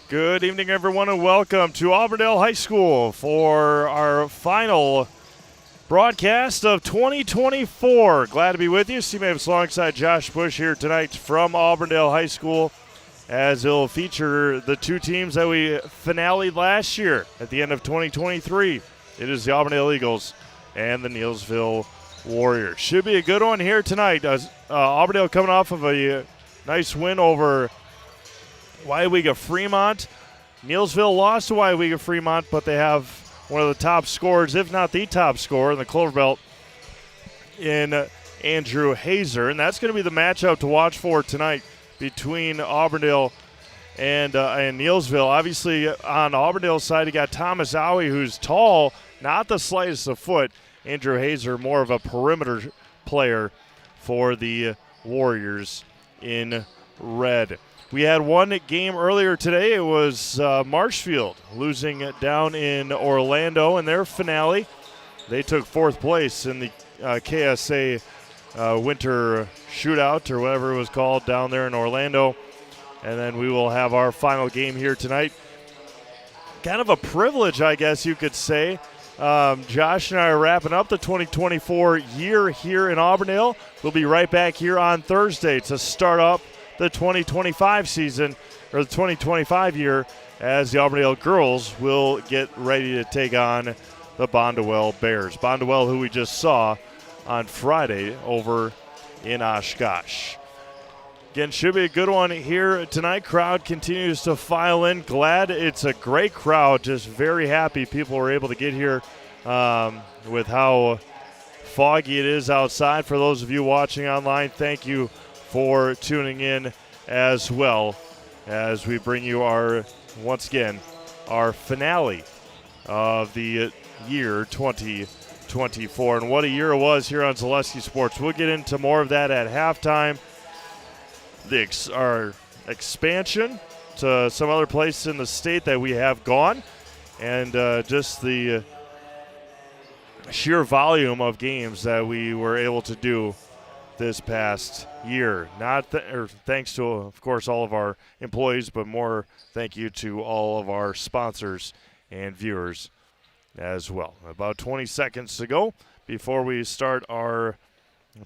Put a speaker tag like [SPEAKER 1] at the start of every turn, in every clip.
[SPEAKER 1] Good evening, everyone, and welcome to Auburndale High School for our final broadcast of 2024. Glad to be with you. C-Mavis alongside Josh Bush here tonight from Auburndale High School, as it'll feature the two teams that we finaled last year at the end of 2023. It is the Auburndale Eagles and the Neillsville Warriors. Should be a good one here tonight. Auburndale coming off of a nice win over WIAA Fremont. Neillsville lost to WIAA Fremont, but they have one of the top scorers, if not the top scorer in the Clover Belt, in Andrew Hazer. And that's going to be the matchup to watch for tonight between Auburndale and Neillsville. Obviously, on Auburndale's side, you got Thomas Owie, who's tall, not the slightest of foot. Andrew Hazer, more of a perimeter player for the Warriors in red. We had one game earlier today. It was Marshfield losing down in Orlando in their finale. They took fourth place in the KSA Winter Shootout, or whatever it was called, down there in Orlando. And then we will have our final game here tonight. Kind of a privilege, I guess you could say. Josh and I are wrapping up the 2024 year here in Auburndale. We'll be right back here on Thursday to start up the 2025 season, or the 2025 year, as the Auburndale girls will get ready to take on the Bondwell Bears. Bondwell, who we just saw on Friday over in Oshkosh. Again, should be a good one here tonight. Crowd continues to file in. Glad it's a great crowd. Just very happy people were able to get here with how foggy it is outside. For those of you watching online, thank you for tuning in as well, as we bring you once again, our finale of the year 2024. And what a year it was here on Zaleski Sports. We'll get into more of that at halftime. Our expansion to some other places in the state that we have gone, and just the sheer volume of games that we were able to do this past year. Thanks to, of course, all of our employees, but more thank you to all of our sponsors and viewers as well. About 20 seconds to go before we start our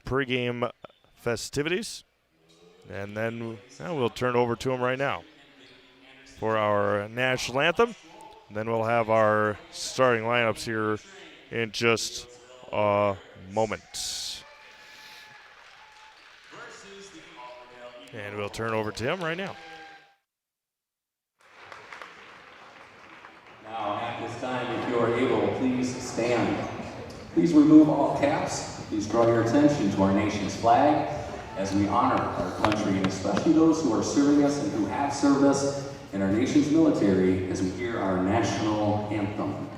[SPEAKER 1] pregame festivities, and then we'll turn over to them right now for our national anthem. And then we'll have our starting lineups here in just a moment. And we'll turn over to him right now.
[SPEAKER 2] Now, at this time, if you are able, please stand. Please remove all caps. Please draw your attention to our nation's flag as we honor our country, and especially those who are serving us and who have served us in our nation's military, as we hear our national anthem.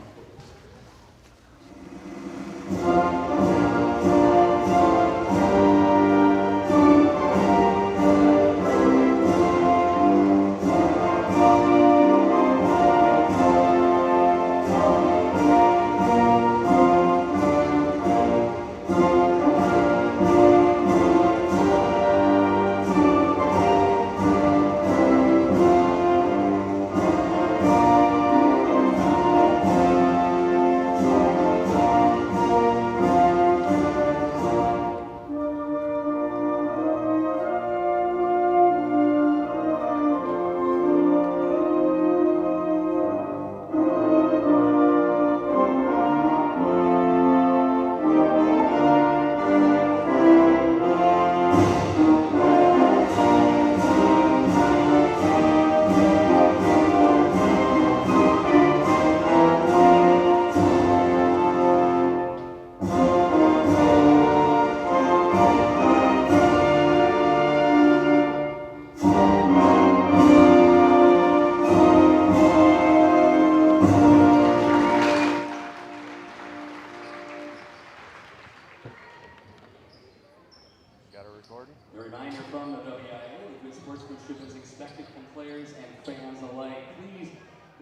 [SPEAKER 2] A reminder from the WIAA that good sportsmanship is expected from players and fans alike. Please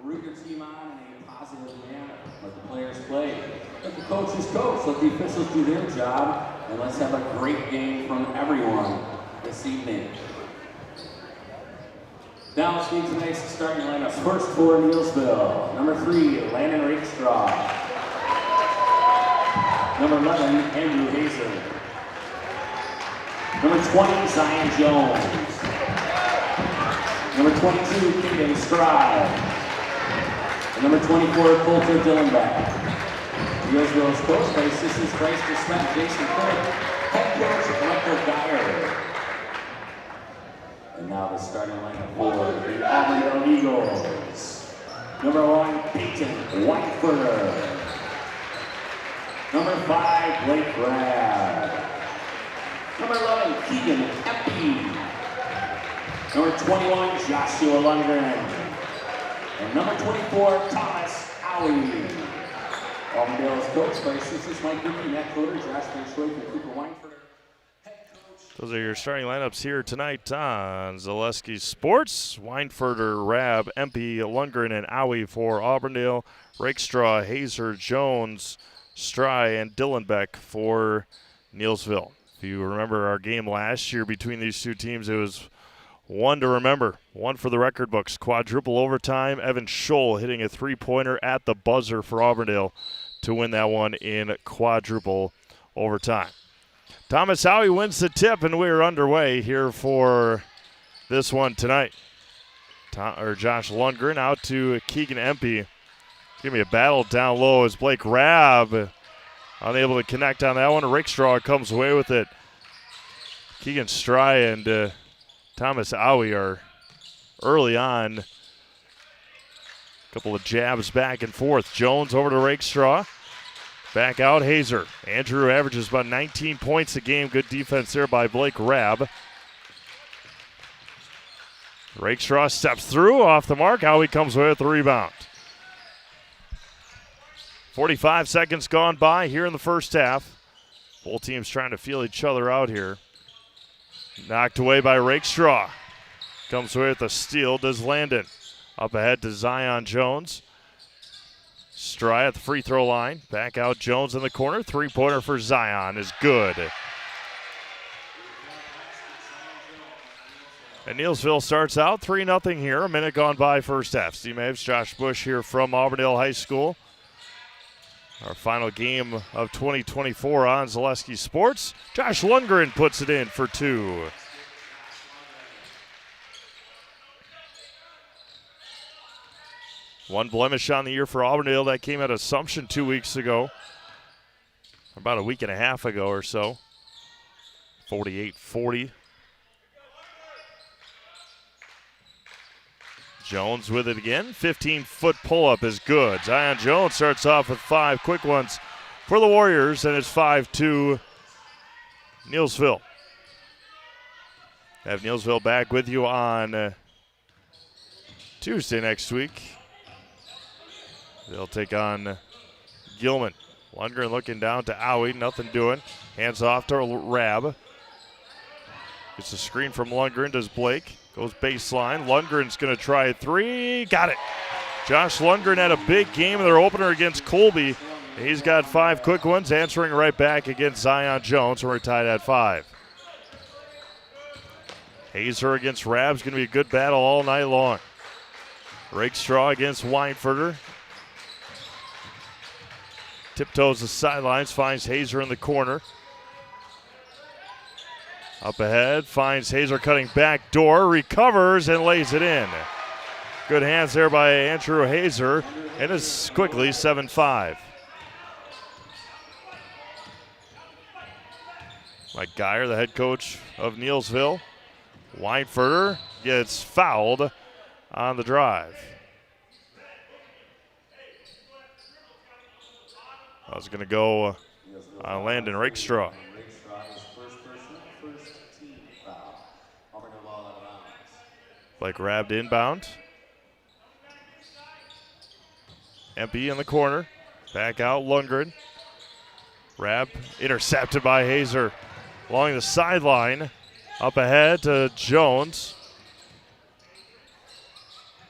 [SPEAKER 2] root your team on in a positive manner. Let the players play. Let the coaches coach. Let the officials do their job. And let's have a great game from everyone this evening. Now let's meet tonight's starting lineup. First for Neillsville, number 3, Landon Rakestraw. Number 11, Andrew Hazer. Number 20, Zion Jones. Number 22, Keegan Stride. And number 24, Coulter Dillenbeck. Neillsville's coach by assistant Christ Smith, Jason Cook, head coach Michael Geyer. And now the starting lineup for the Auburndale Eagles. Number 1, Peyton Whitefooter. Number 5, Blake Rabb. Number 11, Keegan Eppy. Number 21, Joshua Lundgren. And number 24, Thomas Owie. Auburndale is coached by assistants Mike Rickey, Matt Coder, Josh Van and Cooper Weinford.
[SPEAKER 1] Those are your starting lineups here tonight on Zaleski Sports. Weinfurter, Rabb, Empey, Lundgren, and Owie for Auburndale. Rakestraw, Hazer, Jones, Stry, and Dillenbeck for Neillsville. If you remember our game last year between these two teams, it was one to remember. One for the record books. Quadruple overtime. Evan Scholl hitting a three-pointer at the buzzer for Auburndale to win that one in quadruple overtime. Thomas Owie wins the tip, and we're underway here for this one tonight. Josh Lundgren out to Keegan Empey. It's going to be a battle down low as Blake Rabb unable to connect on that one. Rakestraw comes away with it. Keegan Stry and Thomas Owie are early on. A couple of jabs back and forth. Jones over to Rakestraw. Back out, Hazer. Andrew averages about 19 points a game. Good defense there by Blake Rabb. Rakestraw steps through, off the mark. Owie comes away with the rebound. 45 seconds gone by here in the first half. Both teams trying to feel each other out here. Knocked away by Rakestraw. Comes away with a steal, does Landon. Up ahead to Zion Jones. Stry at the free throw line. Back out Jones in the corner. Three-pointer for Zion is good. And Neillsville starts out 3-0 here. A minute gone by first half. Steve Mavs, Josh Bush here from Auburndale High School. Our final game of 2024 on Zaleski Sports. Josh Lundgren puts it in for 2. One blemish on the year for Auburndale that came at Assumption 2 weeks ago. About a week and a half ago or so. 48-40. Jones with it again. 15-foot pull-up is good. Zion Jones starts off with 5 quick ones for the Warriors, and it's 5-2 Neillsville. Have Neillsville back with you on Tuesday next week. They'll take on Gilman. Lundgren looking down to Owie, nothing doing. Hands off to Rabb. Gets a screen from Lundgren, does Blake. Goes baseline. Lundgren's going to try a 3. Got it. Josh Lundgren had a big game in their opener against Colby. He's got 5 quick ones, answering right back against Zion Jones, and we're tied at 5. Hazer against Rabb's going to be a good battle all night long. Rakestraw against Weinfurter. Tiptoes the sidelines, finds Hazer in the corner. Up ahead, finds Hazer cutting back door, recovers and lays it in. Good hands there by Andrew Hazer, and it's quickly 7-5. Mike Geyer, the head coach of Neillsville. Weinfurter gets fouled on the drive. I was going to go on Landon Rakestraw. Blake Rabb inbound. Empey in the corner. Back out Lundgren. Rabb intercepted by Hazer. Along the sideline. Up ahead to Jones.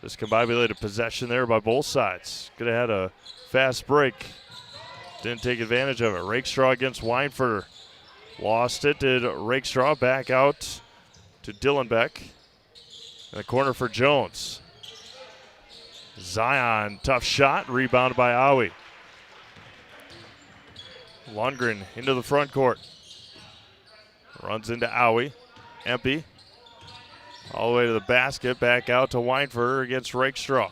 [SPEAKER 1] Discombobulated possession there by both sides. Could have had a fast break. Didn't take advantage of it. Rakestraw against Weinfurter. Lost it. Did Rakestraw back out to Dillenbeck. In the corner for Jones. Zion, tough shot, rebounded by Aui. Lundgren into the front court. Runs into Aui. Empty. All the way to the basket, back out to Weinfurter against Rakestraw.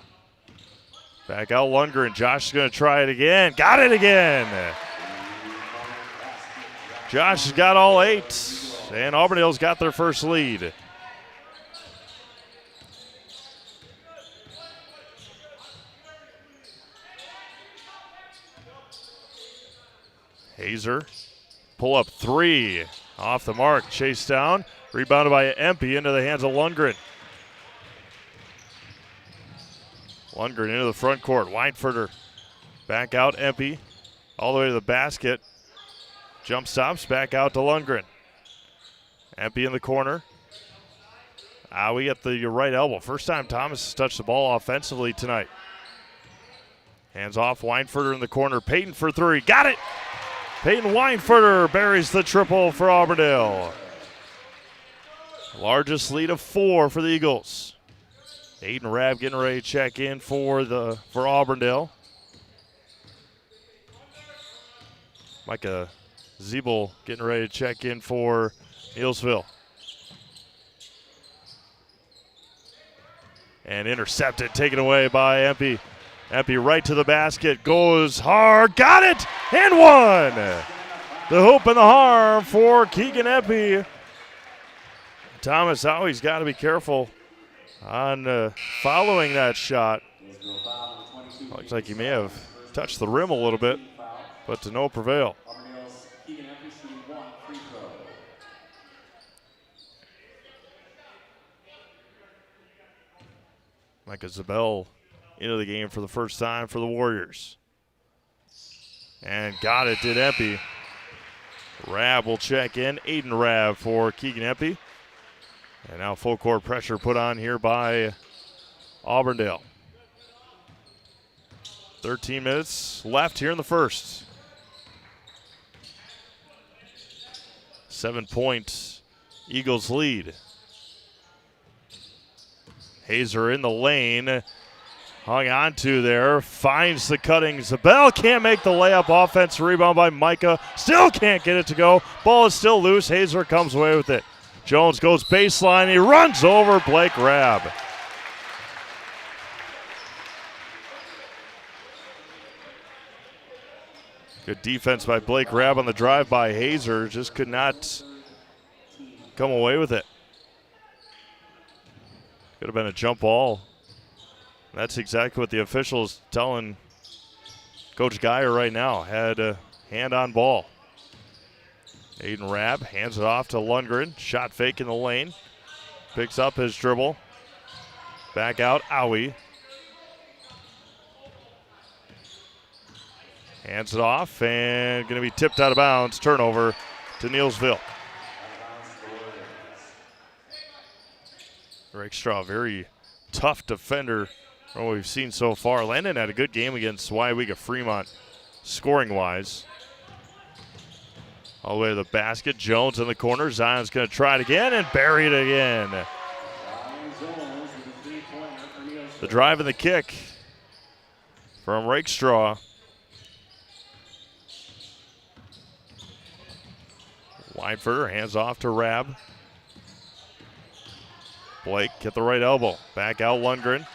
[SPEAKER 1] Back out Lundgren. Josh is going to try it again. Got it again. Josh has got all 8, and Auburndale's got their first lead. Hazer, pull up 3, off the mark, chased down, rebounded by Empey into the hands of Lundgren. Lundgren into the front court, Weinfurter back out, Empey, all the way to the basket, jump stops, back out to Lundgren. Empey in the corner. Aui at the right elbow. First time Thomas has touched the ball offensively tonight. Hands off, Weinfurter in the corner, Peyton for 3, got it! Peyton Weinfurter buries the triple for Auburndale. Largest lead of 4 for the Eagles. Aiden Rabb getting ready to check in for Auburndale. Micah Zeeble getting ready to check in for Neillsville. And intercepted, taken away by Empey. Empey right to the basket, goes hard, got it, and one! The hoop and the harm for Keegan Empey. Thomas always got to be careful on following that shot. Looks like he may have touched the rim a little bit, but to no prevail. Micah Zabel into the game for the first time for the Warriors. And got it, did Empey. Rabb will check in. Aiden Rabb for Keegan Empey. And now full court pressure put on here by Auburndale. 13 minutes left here in the first. 7-point Eagles lead. Hazer in the lane. Hung on to there, finds the cutting Zabel, can't make the layup, offense rebound by Micah, still can't get it to go, ball is still loose, Hazer comes away with it. Jones goes baseline, he runs over Blake Rabb. Good defense by Blake Rabb on the drive by Hazer, just could not come away with it. Could have been a jump ball. That's exactly what the official's telling Coach Geyer right now. Had a hand on ball. Aiden Rabb hands it off to Lundgren. Shot fake in the lane. Picks up his dribble. Back out, Aui. Hands it off and going to be tipped out of bounds. Turnover to Neillsville. Rakestraw, very tough defender from what we've seen so far. Landon had a good game against WIAA Fremont scoring-wise. All the way to the basket. Jones in the corner. Zion's going to try it again and bury it again. The drive and the kick from Rakestraw. Weinfurter hands off to Rabb. Blake at the right elbow. Back out Lundgren.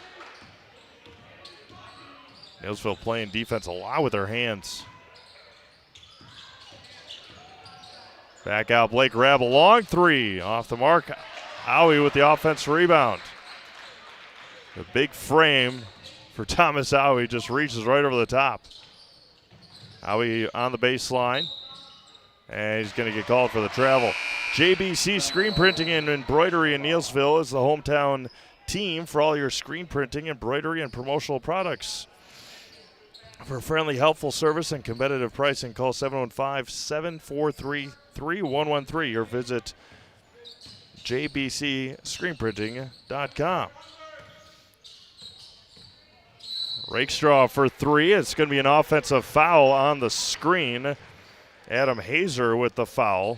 [SPEAKER 1] Neillsville playing defense a lot with their hands. Back out Blake Rabb, a long 3 off the mark. Aui with the offensive rebound. The big frame for Thomas Aui just reaches right over the top. Aui on the baseline. And he's going to get called for the travel. JBC Screen Printing and Embroidery in Neillsville is the hometown team for all your screen printing, embroidery, and promotional products. For friendly, helpful service and competitive pricing, call 715-743-3113 or visit jbcscreenprinting.com. Rakestraw for 3. It's going to be an offensive foul on the screen. Adam Hazer with the foul.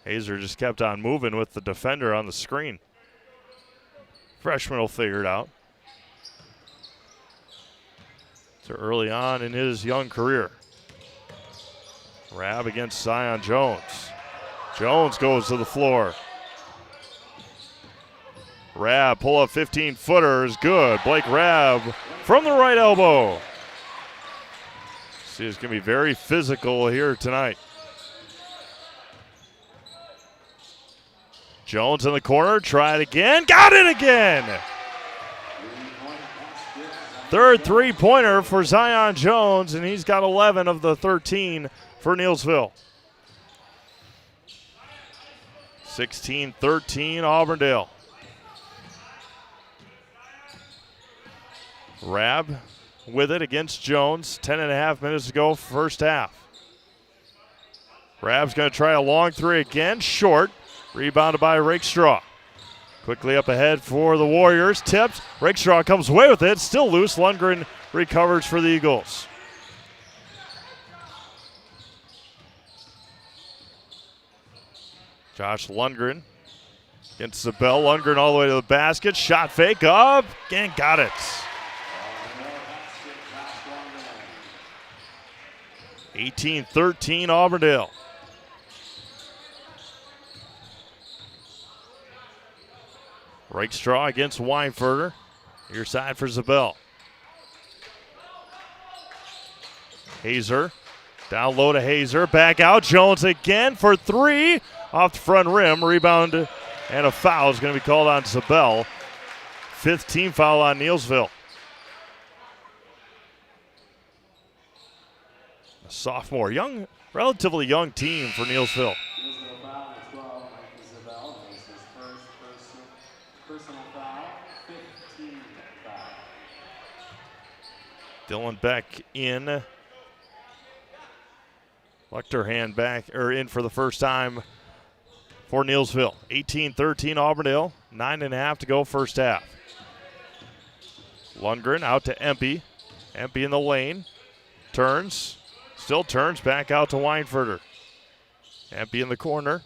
[SPEAKER 1] Hazer just kept on moving with the defender on the screen. Freshman will figure it out. So early on in his young career. Rab against Zion Jones. Jones goes to the floor. Rab, pull up 15-footer is good. Blake Rab from the right elbow. See, it's going to be very physical here tonight. Jones in the corner, try it again, got it again! Third three-pointer for Zion Jones, and he's got 11 of the 13 for Neillsville. 16-13 Auburndale. Rab with it against Jones. 10.5 minutes to go, first half. Rab's going to try a long three again, short. Rebounded by Rakestraw. Quickly up ahead for the Warriors. Tipped. Rakestraw comes away with it. Still loose. Lundgren recovers for the Eagles. Josh Lundgren against Zabel. Lundgren all the way to the basket. Shot fake up and got it. 18-13 Auburndale. Rakestraw against Weinferter. Near side for Zabel. Hazer. Down low to Hazer. Back out. Jones again for three. Off the front rim. Rebound and a foul is going to be called on Zabel. 5th team foul on Neillsville. A sophomore. Young, relatively young team for Neillsville. Dylan Beck in. Lechterhand back in for the first time for Neillsville. 18-13 Auburndale. 9.5 to go first half. Lundgren out to Empey. Empey in the lane. Turns. Still turns back out to Weinferter. Empey in the corner.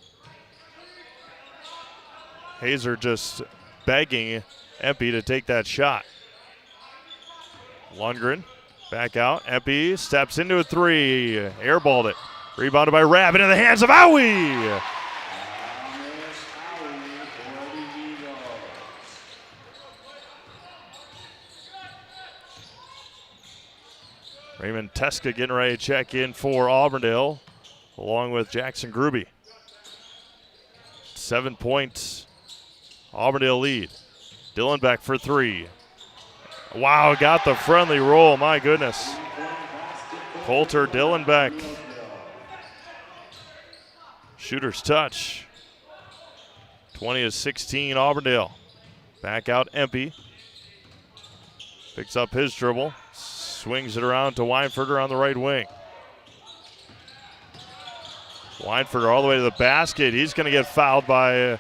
[SPEAKER 1] Hazer just begging Empey to take that shot. Lundgren back out. Empey steps into a three. Airballed it. Rebounded by Rab into the hands of Owie. Raymond Teska getting ready to check in for Auburndale, along with Jackson Gruby. 7 points. Auburndale lead. Dylan Beck for three. Wow, got the friendly roll, my goodness. Coulter, Dylan Beck. Shooter's touch. 20-16 Auburndale. Back out Empey. Picks up his dribble. Swings it around to Weinferter on the right wing. Weinferter all the way to the basket. He's going to get fouled by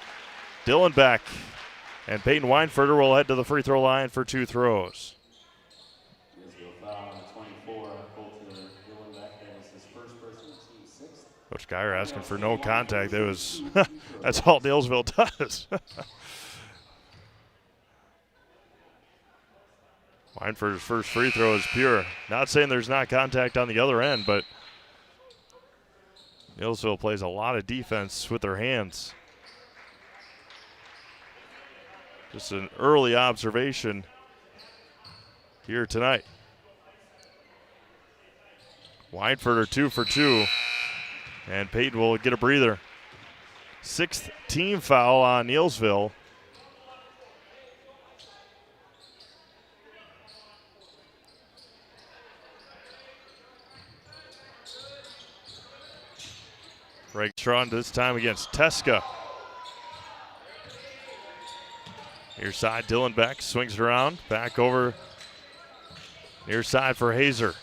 [SPEAKER 1] Dylan Beck. And Peyton Weinferter will head to the free throw line for two throws. Coach Geyer asking for no contact. It was that's all Neillsville does. Weinferter's first free throw is pure. Not saying there's not contact on the other end, but Neillsville plays a lot of defense with their hands. Just an early observation here tonight. Weinferter 2 for 2. And Peyton will get a breather. 6th team foul on Neillsville. Rakestraw this time against Teska. Near side, Dylan Beck swings it around. Back over near side for Hazer.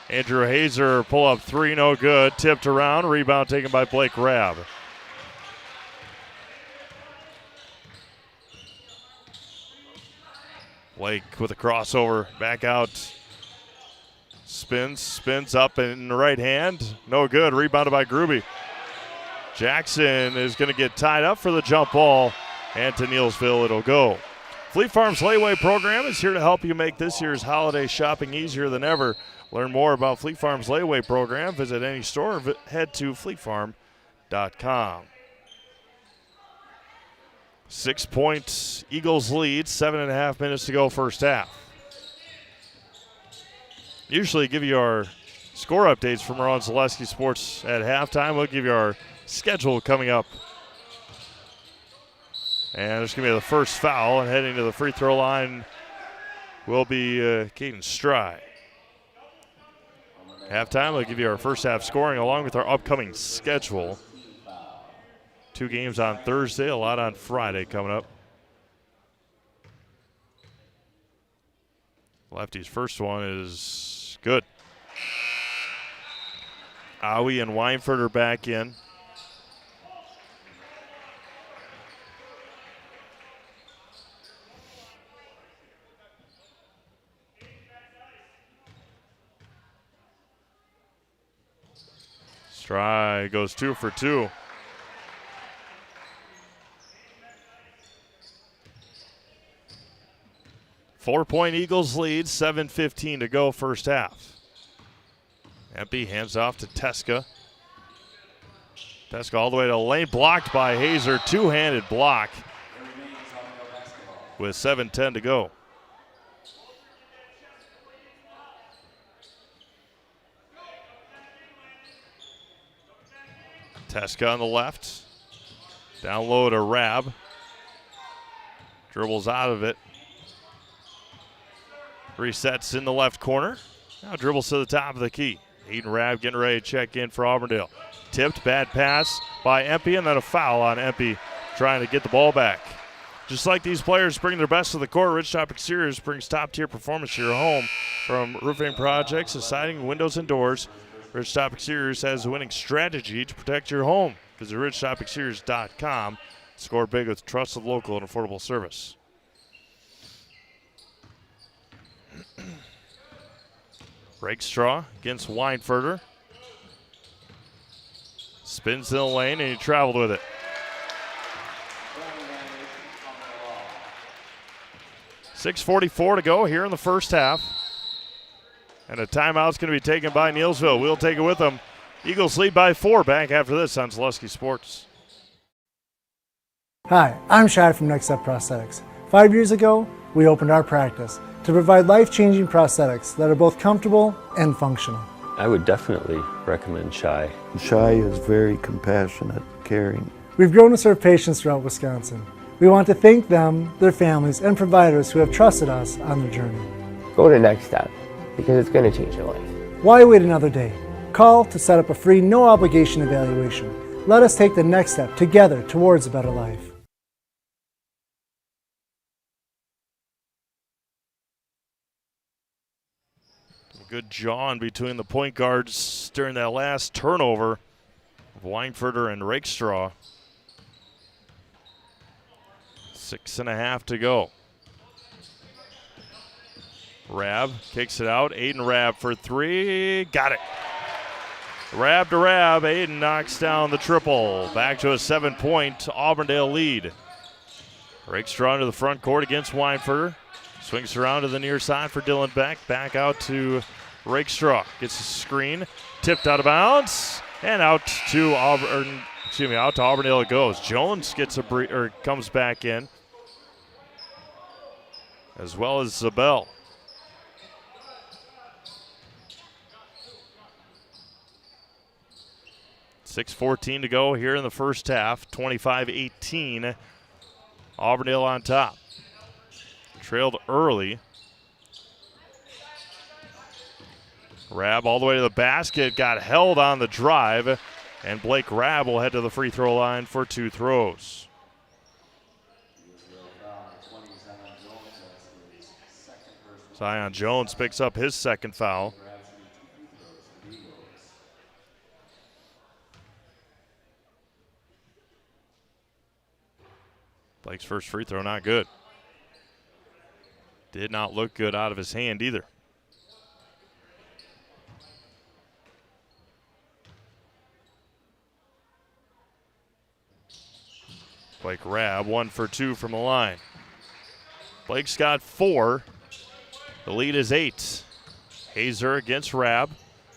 [SPEAKER 1] Andrew Hazer pull up three, no good. Tipped around, rebound taken by Blake Rab. Blake with a crossover, back out. Spins up in the right hand. No good, rebounded by Gruby. Jackson is going to get tied up for the jump ball, and to Neillsville it'll go. Fleet Farm's layaway program is here to help you make this year's holiday shopping easier than ever. Learn more about Fleet Farm's layaway program. Visit any store or head to fleetfarm.com. 6 points, Eagles lead, 7.5 minutes to go first half. Usually give you our score updates from our own Zaleski Sports at halftime. We'll give you our schedule coming up. And there's going to be the first foul, and heading to the free throw line will be Caden Stry. Halftime, we'll give you our first half scoring along with our upcoming schedule. 2 games on Thursday, a lot on Friday coming up. Lefty's first one is good. Owie and Weinfurt are back in. Stry goes 2 for 2. Four-point Eagles lead, 7:15 to go first half. Empey hands off to Teska. Teska all the way to the lane, blocked by Hazer. Two-handed block with 7:10 to go. Teska on the left. Down low to Rab. Dribbles out of it. Resets in the left corner. Now dribbles to the top of the key. Eden Rab getting ready to check in for Auburndale. Tipped, bad pass by Empey, and then a foul on Empey trying to get the ball back. Just like these players bring their best to the court, Ridgetop Exteriors brings top-tier performance to your home. From roofing projects to siding, windows, and doors, Ridgetop Exteriors has a winning strategy to protect your home. Visit ridgetopexteriors.com. Score big with trusted, local, and affordable service. Rakestraw against Weinfurter. Spins in the lane, and he traveled with it. .6:44 to go here in the first half. And a timeout's going to be taken by Neillsville. We'll take it with them. Eagles lead by 4. Back after this on Zaleski Sports.
[SPEAKER 3] Hi, I'm Shai from Next Step Prosthetics. 5 years ago, we opened our practice to provide life-changing prosthetics that are both comfortable and functional.
[SPEAKER 4] I would definitely recommend Shai.
[SPEAKER 5] Shai is very compassionate, caring.
[SPEAKER 3] We've grown to serve patients throughout Wisconsin. We want to thank them, their families, and providers who have trusted us on their journey.
[SPEAKER 6] Go to Next Step, because it's going to change your life.
[SPEAKER 3] Why wait another day? Call to set up a free, no-obligation evaluation. Let us take the next step together towards a better life.
[SPEAKER 1] Good jaw in between the point guards during that last turnover of Weinfurter and Rakestraw. 6.5 to go. Rab kicks it out. Aiden Rab for 3. Got it. Rab to Rab. Aiden knocks down the triple. Back to a 7-point Auburndale lead. Rakestraw into the front court against Weinfurter. Swings around to the near side for Dylan Beck. Back out to Rakestraw. Gets a screen. Tipped out of bounds. And out to Auburndale it goes. Jones gets comes back in. As well as Zabel. .6:14 to go here in the first half. 25-18. Auburndale on top. Trailed early. Rab all the way to the basket. Got held on the drive. And Blake Rab will head to the free throw line for 2 throws. Zion Jones picks up his second foul. Blake's first free throw, not good. Did not look good out of his hand either. Blake Rabb, 1 for 2 from the line. Blake's got 4. The lead is 8. Hazer against Rabb.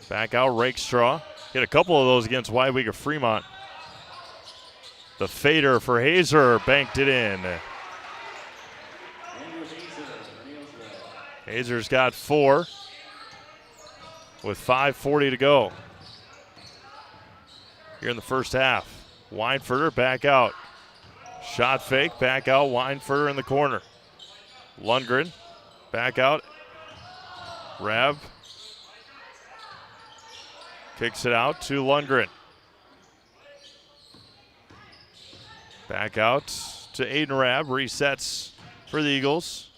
[SPEAKER 1] Back out Rakestraw. Hit a couple of those against Wyega Fremont. The fader for Hazer, banked it in. Hazer's got 4 with 5:40 to go here in the first half. Weinfurter back out. Shot fake, back out. Weinfurter in the corner. Lundgren back out. Rabb kicks it out to Lundgren. Back out to Aiden Rabb. Resets for the Eagles.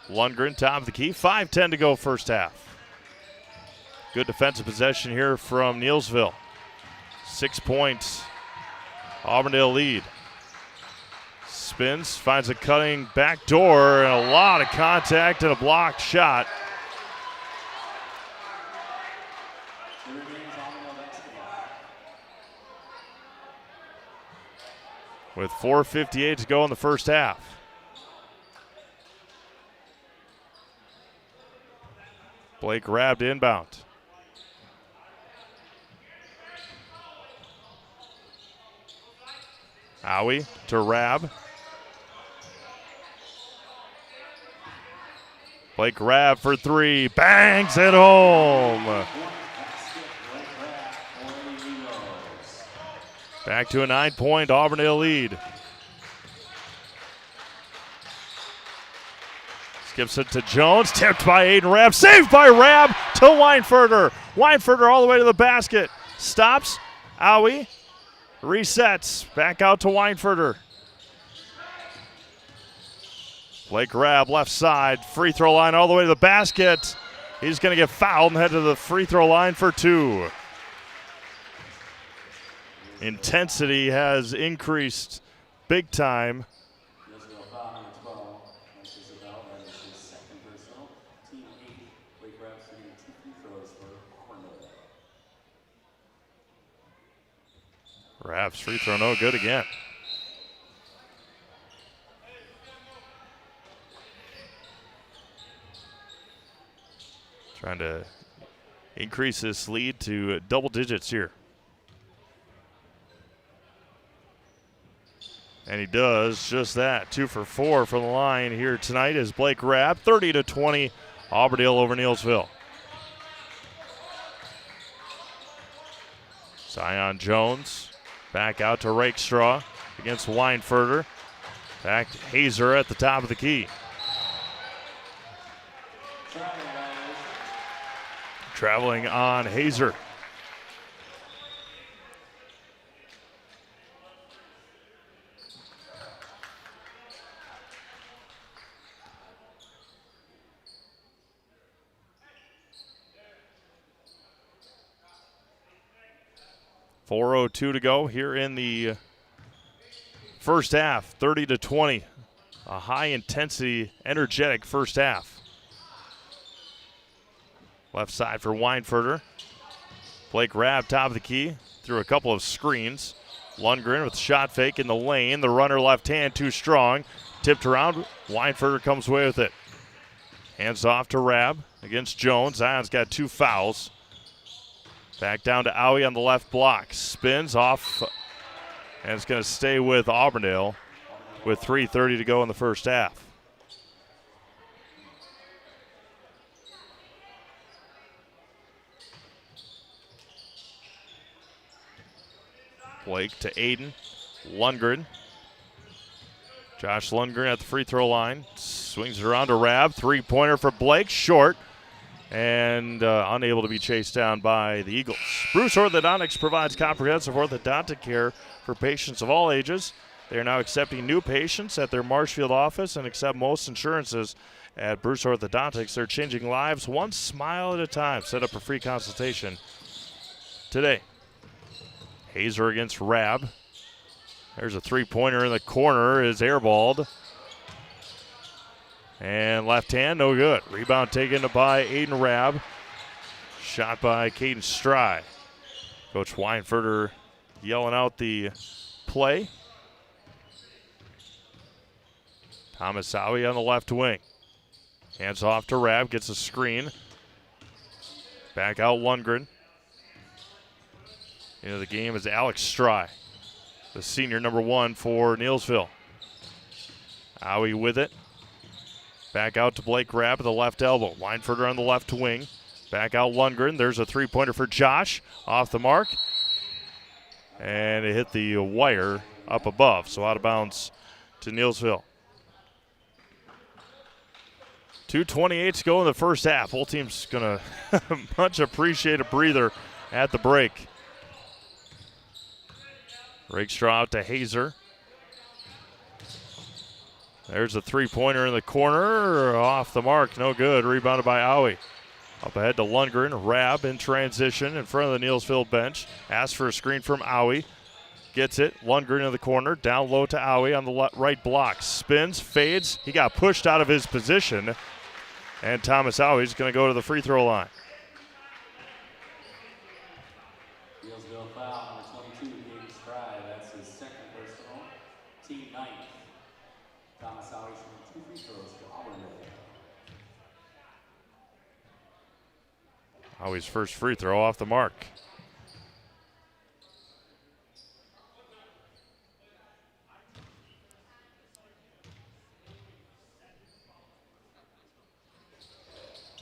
[SPEAKER 1] Lundgren, top of the key. 5:10 to go first half. Good defensive possession here from Neillsville. 6 points. Auburndale lead. Spins, finds a cutting back door, and a lot of contact and a blocked shot. With 4:58 to go in the first half. Blake Rabb to inbound. Howie to Rabb. Blake Rabb for 3, bangs it home. Back to a 9-point Auburndale lead. Skips it to Jones, tipped by Aiden Rabb, saved by Rabb to Weinfurter. Weinfurter all the way to the basket. Stops, Howie, resets, back out to Weinfurter. Blake Rabb left side, free throw line all the way to the basket. He's going to get fouled and head to the free throw line for 2. Intensity has increased big time. Rabb's free throw no good again. Trying to increase this lead to double digits here. And he does just that. 2 for 4 from the line here tonight is Blake Rabb. 30-20, Auburndale over Neillsville. Zion Jones back out to Rakestraw against Weinfurter. Back to Hazer at the top of the key. Traveling on Hazer. .402 to go here in the first half. 30-20. A high-intensity, energetic first half. Left side for Weinfurter. Blake Rabb, top of the key, through a couple of screens. Lundgren with shot fake in the lane. The runner left hand too strong. Tipped around. Weinfurter comes away with it. Hands off to Rabb against Jones. Zion's got 2 fouls. Back down to Owie on the left block. Spins off, and it's going to stay with Auburndale with 3:30 to go in the first half. Blake to Aiden. Lundgren. Josh Lundgren at the free throw line. Swings it around to Rabb. 3-pointer for Blake. Short. And unable to be chased down by the Eagles. Bruce Orthodontics provides comprehensive orthodontic care for patients of all ages. They are now accepting new patients at their Marshfield office and accept most insurances at Bruce Orthodontics. They're changing lives one smile at a time. Set up a free consultation today. Hazer against Rabb. There's a 3-pointer in the corner, is airballed. And left hand, no good. Rebound taken by Aiden Rabb. Shot by Caden Stry. Coach Weinfurter yelling out the play. Thomas Howie on the left wing. Hands off to Rab, gets a screen. Back out Lundgren. Into the game is Alex Stry, the senior number 1 for Neillsville. Howie with it. Back out to Blake Rab at the left elbow. Weinfurter on the left wing. Back out Lundgren. There's a three-pointer for Josh. Off the mark. And it hit the wire up above, so out of bounds to Neillsville. 2:28 to go in the first half. Both teams going to much appreciate a breather at the break. Rakestraw out to Hazer. There's a three-pointer in the corner. Off the mark, no good. Rebounded by Owie. Up ahead to Lundgren. Rab in transition in front of the Neillsville bench. Asks for a screen from Owie. Gets it. Lundgren in the corner. Down low to Owie on the right block. Spins, fades. He got pushed out of his position. And Thomas Owie's going to go to the free throw line.
[SPEAKER 2] Neillsville foul, number 22, Gabe Stry. That's his second personal, team ninth. Thomas Owie's from 2 free throws to Auburndale.
[SPEAKER 1] Owie's first free throw off the mark.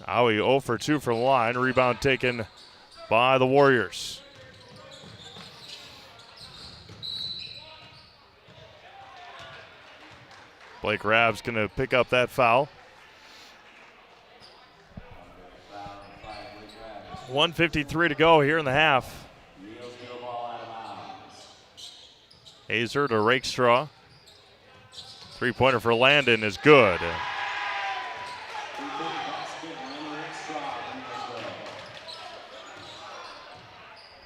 [SPEAKER 1] Owie 0 for 2 from the line. Rebound taken by the Warriors. Blake Rab's going to pick up that foul. 1:53 to go here in the half. Hazer to Rakestraw. Three-pointer for Landon is good.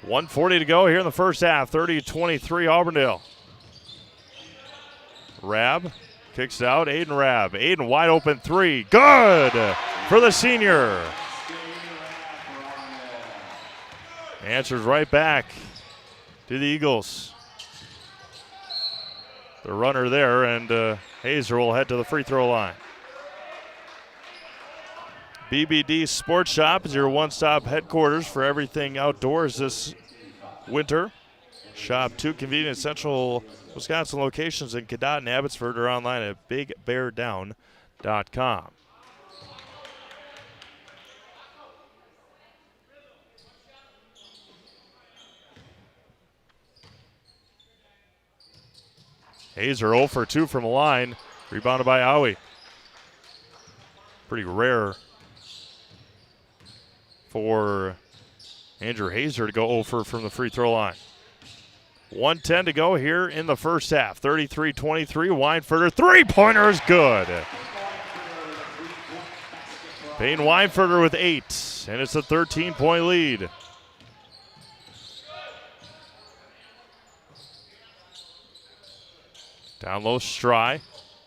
[SPEAKER 1] 1:40 to go here in the first half. 30-23 Auburndale. Rab kicks out. Aiden Rab. Aiden wide open three. Good for the senior. Answers right back to the Eagles. The runner there, and Hazer will head to the free throw line. BBD Sports Shop is your one-stop headquarters for everything outdoors this winter. Shop 2 convenient central Wisconsin locations in Cadott and Abbotsford, or online at bigbeardown.com. Hazer 0 for 2 from the line, rebounded by Owie. Pretty rare for Andrew Hazer to go 0 for from the free throw line. 1:10 to go here in the first half. 33-23, Weinfurter three-pointer is good. Payne Weinfurter with 8, and it's a 13-point lead. Down low, Stry.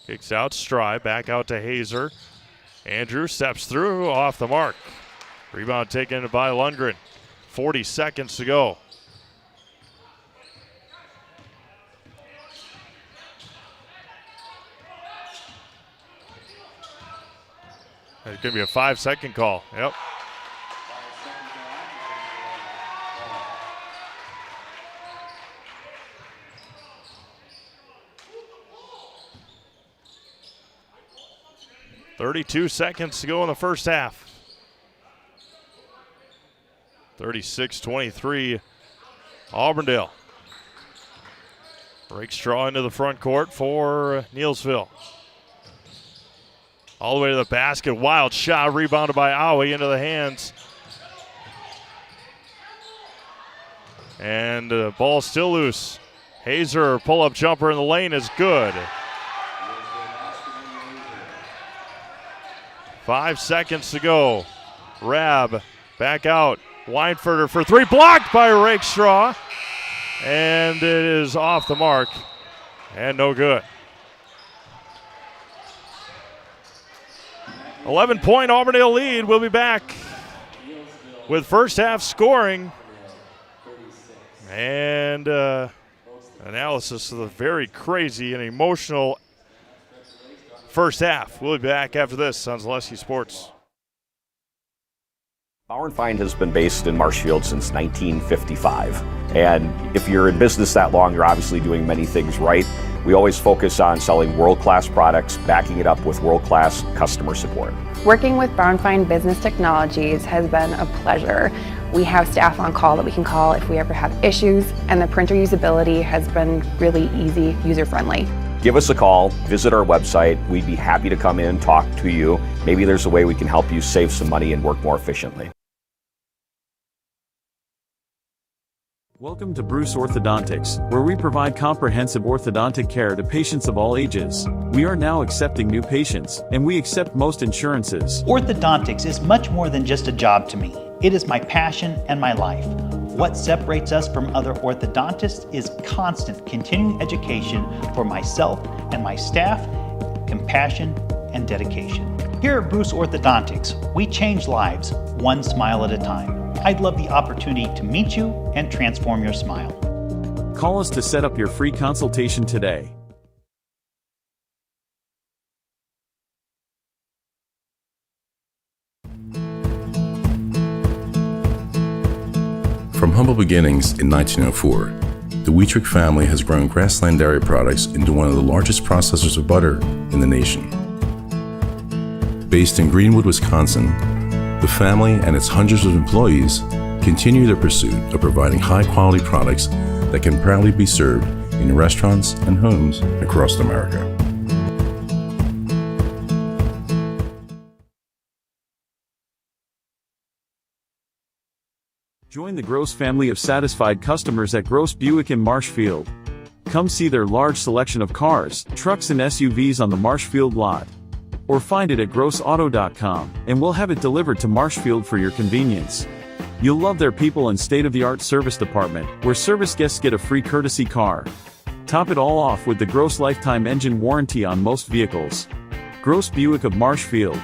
[SPEAKER 1] Kicks out, Stry. Back out to Hazer. Andrew steps through, off the mark. Rebound taken by Lundgren. 40 seconds to go. It's going to be a 5-second call. Yep. .32 seconds to go in the first half. 36-23 Auburndale. Rakestraw into the front court for Neillsville. All the way to the basket. Wild shot, rebounded by Owie into the hands. And the ball still loose. Hazer, pull-up jumper in the lane is good. 5 seconds to go. Rab back out. Weinfurter for three, blocked by Rakestraw. And it is off the mark and no good. 11-point Auburndale lead. We'll be back with first half scoring. And analysis of the very crazy and emotional first half. We'll be back after this on Zaleski Sports.
[SPEAKER 7] Bauer & Fine has been based in Marshfield since 1955. And if you're in business that long, you're obviously doing many things right. We always focus on selling world-class products, backing it up with world-class customer support.
[SPEAKER 8] Working with Bauer & Fine Business Technologies has been a pleasure. We have staff on call that we can call if we ever have issues, and the printer usability has been really easy, user-friendly.
[SPEAKER 7] Give us a call, visit our website. We'd be happy to come in, talk to you. Maybe there's a way we can help you save some money and work more efficiently.
[SPEAKER 9] Welcome to Bruce Orthodontics, where we provide comprehensive orthodontic care to patients of all ages. We are now accepting new patients, and we accept most insurances.
[SPEAKER 10] Orthodontics is much more than just a job to me. It is my passion and my life. What separates us from other orthodontists is constant continuing education for myself and my staff, compassion, and dedication. Here at Bruce Orthodontics, we change lives one smile at a time. I'd love the opportunity to meet you and transform your smile.
[SPEAKER 9] Call us to set up your free consultation today.
[SPEAKER 11] From humble beginnings in 1904, the Wheatrick family has grown Grassland Dairy Products into one of the largest processors of butter in the nation. Based in Greenwood, Wisconsin, the family and its hundreds of employees continue their pursuit of providing high-quality products that can proudly be served in restaurants and homes across America.
[SPEAKER 9] Join the Gross family of satisfied customers at Gross Buick in Marshfield. Come see their large selection of cars, trucks, and SUVs on the Marshfield lot. Or find it at grossauto.com, and we'll have it delivered to Marshfield for your convenience. You'll love their people and state-of-the-art service department, where service guests get a free courtesy car. Top it all off with the Gross lifetime engine warranty on most vehicles. Gross Buick of Marshfield.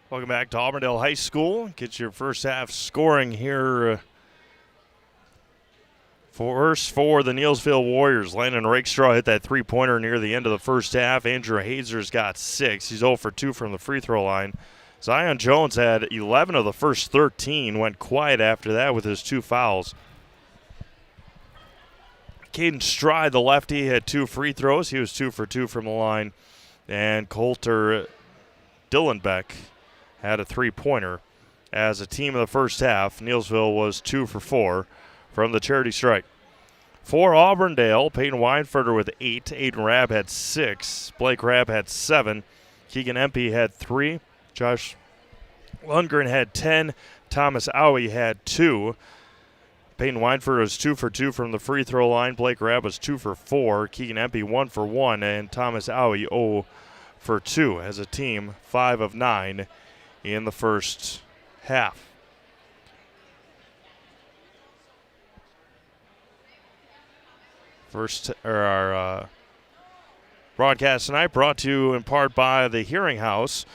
[SPEAKER 1] Welcome back to Auburndale High School. Get your first half scoring here for the Neillsville Warriors. Landon Rakestraw hit that three-pointer near the end of the first half. Andrew Hazer's got 6. He's 0 for 2 from the free throw line. Zion Jones had 11 of the first 13, went quiet after that with his 2 fouls. Caden Stride, the lefty, had 2 free throws. He was 2 for 2 from the line. And Coulter Dillenbeck had a three-pointer. As a team in the first half, Neillsville was 2 for 4 from the charity strike. For Auburndale, Peyton Weinferter with 8. Aiden Rabb had 6. Blake Rabb had 7. Keegan Empey had 3. Josh Lundgren had 10. Thomas Owie had 2. Peyton Weinferter was 2 for 2 from the free throw line. Blake Rabb was 2 for 4. Keegan Empey 1 for 1. And Thomas Owie 0 for 2. As a team, 5 of 9 in the first half. Our broadcast tonight brought to you in part by the Hearing House.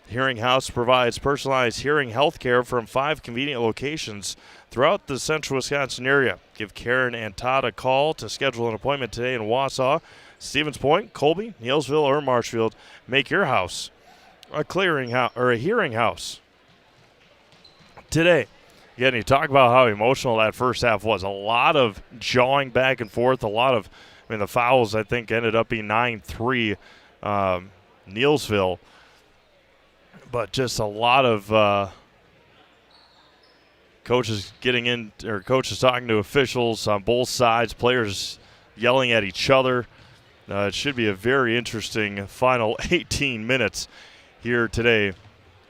[SPEAKER 1] The Hearing House provides personalized hearing health care from 5 convenient locations throughout the central Wisconsin area. Give Karen and Todd a call to schedule an appointment today in Wausau, Stevens Point, Colby, Neillsville, or Marshfield. Make your house a clearing house or a hearing house today. Again, you talk about how emotional that first half was. A lot of jawing back and forth. The fouls, I think, ended up being 9-3 Neillsville. But just a lot of coaches talking to officials on both sides, players yelling at each other. It should be a very interesting final 18 minutes here today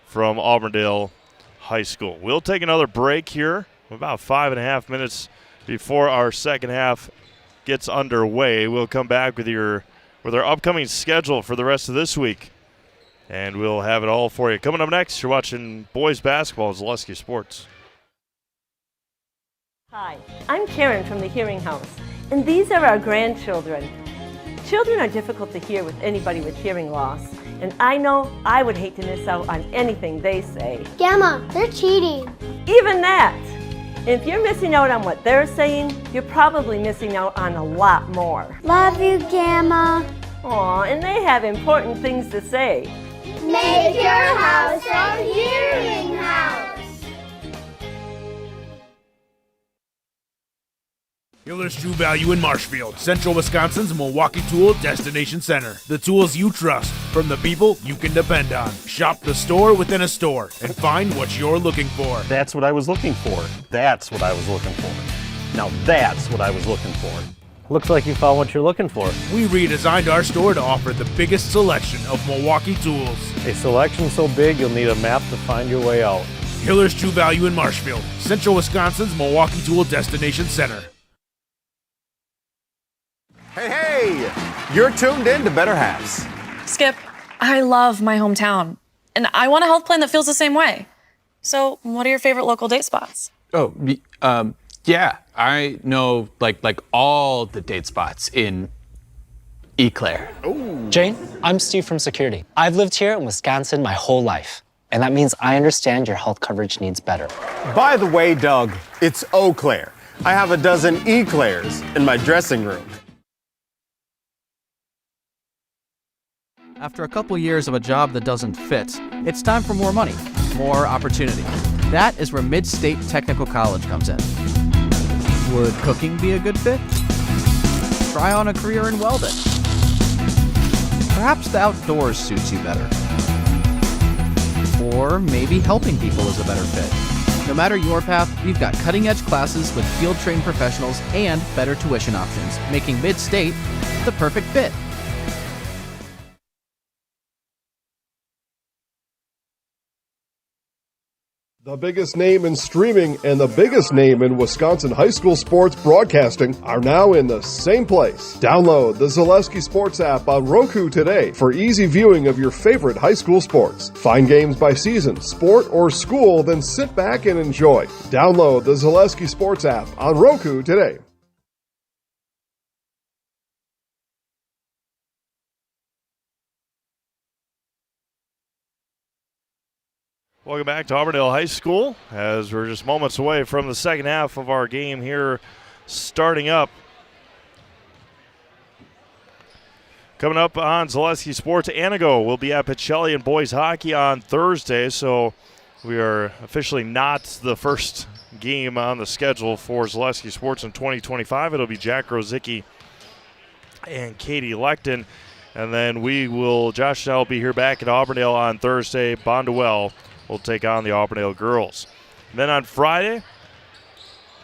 [SPEAKER 1] from Auburndale High School. We'll take another break here, about 5.5 minutes before our second half gets underway. We'll come back with our upcoming schedule for the rest of this week, and we'll have it all for you. Coming up next, you're watching boys basketball on Zaleski Sports.
[SPEAKER 12] Hi, I'm Karen from the Hearing House, and these are our grandchildren. Children are difficult to hear with anybody with hearing loss, and I know I would hate to miss out on anything they say.
[SPEAKER 13] Gamma, they're cheating.
[SPEAKER 12] Even that! If you're missing out on what they're saying, you're probably missing out on a lot more.
[SPEAKER 13] Love you, Gamma.
[SPEAKER 12] Aw, and they have important things to say.
[SPEAKER 13] Make your house a hearing house.
[SPEAKER 14] Hiller's True Value in Marshfield, Central Wisconsin's Milwaukee Tool Destination Center. The tools you trust from the people you can depend on. Shop the store within a store and find what you're looking for.
[SPEAKER 15] That's what I was looking for. That's what I was looking for. Now that's what I was looking for.
[SPEAKER 4] Looks like you found what you're looking for.
[SPEAKER 14] We redesigned our store to offer the biggest selection of Milwaukee tools.
[SPEAKER 4] A selection so big you'll need a map to find your way out.
[SPEAKER 14] Hiller's True Value in Marshfield, Central Wisconsin's Milwaukee Tool Destination Center.
[SPEAKER 16] Hey, you're tuned in to Better Halves.
[SPEAKER 17] Skip, I love my hometown, and I want a health plan that feels the same way. So, what are your favorite local date spots?
[SPEAKER 18] Oh, yeah, I know like all the date spots in Eau Claire.
[SPEAKER 19] Ooh. Jane, I'm Steve from Security. I've lived here in Wisconsin my whole life, and that means I understand your health coverage needs better.
[SPEAKER 16] By the way, Doug, it's Eau Claire. I have a dozen Eclairs in my dressing room.
[SPEAKER 20] After a couple years of a job that doesn't fit, it's time for more money, more opportunity. That is where Mid-State Technical College comes in. Would cooking be a good fit? Try on a career in welding. Perhaps the outdoors suits you better. Or maybe helping people is a better fit. No matter your path, we've got cutting-edge classes with field-trained professionals and better tuition options, making Mid-State the perfect fit.
[SPEAKER 21] The biggest name in streaming and the biggest name in Wisconsin high school sports broadcasting are now in the same place. Download the Zaleski Sports app on Roku today for easy viewing of your favorite high school sports. Find games by season, sport, or school, then sit back and enjoy. Download the Zaleski Sports app on Roku today.
[SPEAKER 1] Welcome back to Auburndale High School as we're just moments away from the second half of our game here starting up. Coming up on Zaleski Sports, Anago will be at Pacelli in boys hockey on Thursday, so we are officially not the first game on the schedule for Zaleski Sports in 2025. It'll be Jack Grozicki and Katie Lecton. And then Josh and I will be here back at Auburndale on Thursday. Bondwell will take on the Auburndale girls. And then on Friday, a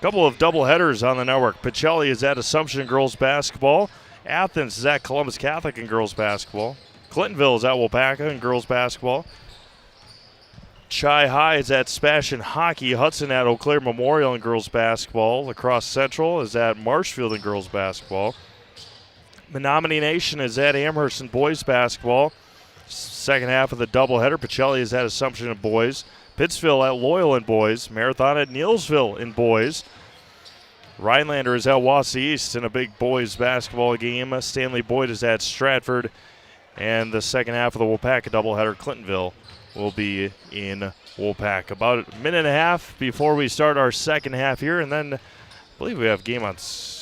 [SPEAKER 1] couple of doubleheaders on the network. Pacelli is at Assumption girls basketball. Athens is at Columbus Catholic in girls basketball. Clintonville is at Waupaca in girls basketball. Chi High is at Spashin hockey. Hudson at Eau Claire Memorial in girls basketball. La Crosse Central is at Marshfield in girls basketball. Menominee Nation is at Amherst in boys basketball. Second half of the doubleheader, Pacelli is at Assumption in boys. Pittsville at Loyal in boys. Marathon at Neillsville in boys. Rhinelander is at Wausau East in a big boys basketball game. Stanley Boyd is at Stratford. And the second half of the Waupaca doubleheader, Clintonville will be in Waupaca. About a minute and a half before we start our second half here. And then I believe we have a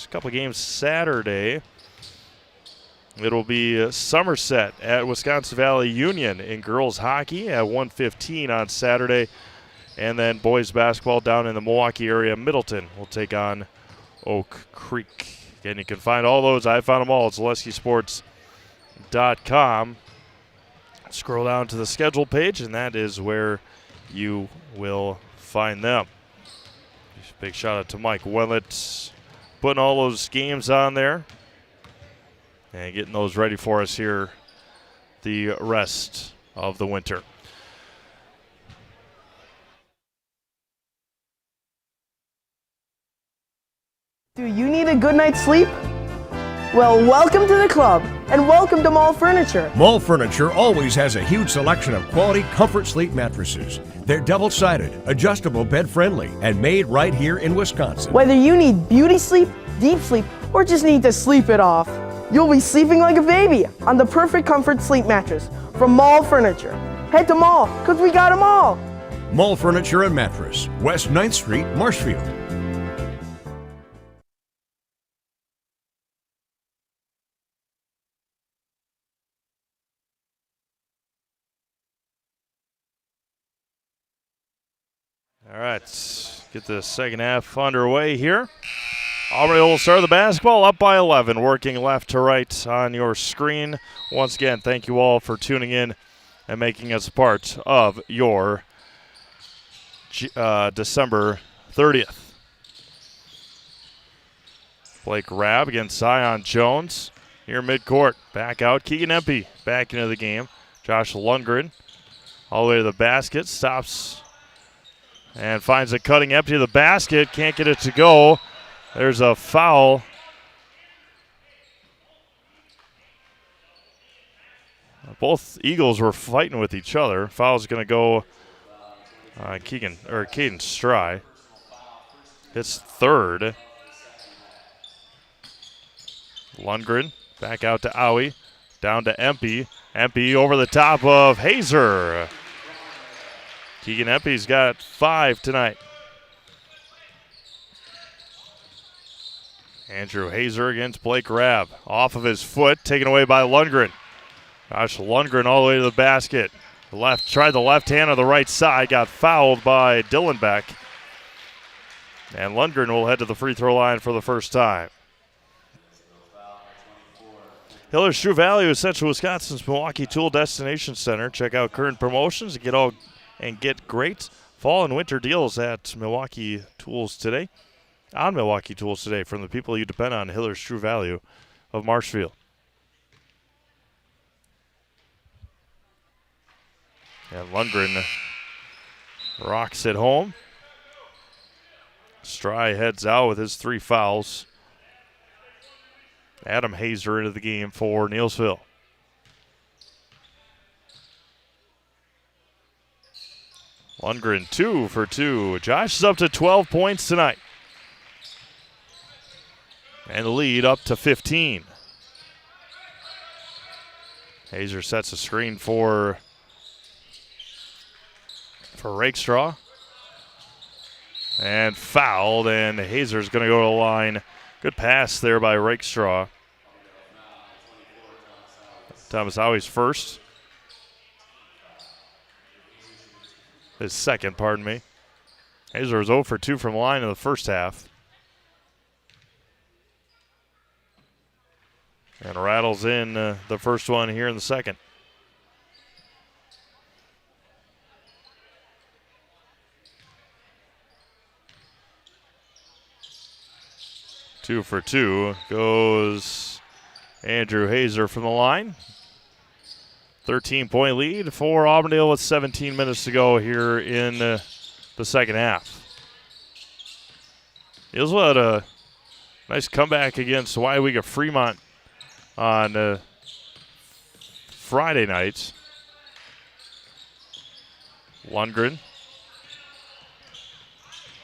[SPEAKER 1] couple games Saturday. It'll be Somerset at Wisconsin Valley Union in girls hockey at 1:15 on Saturday. And then boys basketball down in the Milwaukee area. Middleton will take on Oak Creek. Again, you can find all those. I found them all at ZaleskiSports.com. Scroll down to the schedule page, and that is where you will find them. Big shout out to Mike Willett putting all those games on there and getting those ready for us here the rest of the winter.
[SPEAKER 22] Do you need a good night's sleep? Well, welcome to the club, and welcome to Mall Furniture.
[SPEAKER 23] Mall Furniture always has a huge selection of quality Comfort Sleep mattresses. They're double-sided, adjustable bed-friendly, and made right here in Wisconsin.
[SPEAKER 22] Whether you need beauty sleep, deep sleep, or just need to sleep it off, you'll be sleeping like a baby on the perfect Comfort Sleep mattress from Mall Furniture. Head to Mall, because we got them all.
[SPEAKER 23] Mall Furniture and Mattress, West 9th Street, Marshfield.
[SPEAKER 1] All right, let's get the second half underway here. Auburndale will start the basketball up by 11, working left to right on your screen. Once again, thank you all for tuning in and making us part of your December 30th. Blake Rabb against Zion Jones here midcourt. Back out, Keegan Empey back into the game. Josh Lundgren all the way to the basket, stops and finds a cutting empty to the basket. Can't get it to go. There's a foul. Both Eagles were fighting with each other. Foul's going to go Caden Stry. Hits third. Lundgren back out to Owie. Down to Empey. Empey over the top of Hazer. Keegan Empey's got 5 tonight. Andrew Hazer against Blake Rabb. Off of his foot, taken away by Lundgren. Josh Lundgren all the way to the basket. Tried the left hand on the right side, got fouled by Dylan Beck. And Lundgren will head to the free throw line for the first time. Hiller's True Value is Central Wisconsin's Milwaukee Tool Destination Center. Check out current promotions and get great fall and winter deals at Milwaukee Tools today. On Milwaukee Tools today from the people you depend on, Hiller's True Value of Marshfield. And Lundgren rocks it home. Stry heads out with his 3 fouls. Adam Hazer into the game for Neillsville. Lundgren 2 for 2. Josh is up to 12 points tonight. And the lead up to 15. Hazer sets a screen for Rakestraw. And fouled, and Hazer's going to go to the line. Good pass there by Rakestraw. Thomas Howie's first. His second, pardon me. Hazer was 0 for 2 from the line in the first half. And rattles in the first one here in the second. Two for 2 goes Andrew Hazer from the line. 13-point lead for Auburndale with 17 minutes to go here in the second half. Neillsville had a nice comeback against WIAA Fremont on Friday night. Lundgren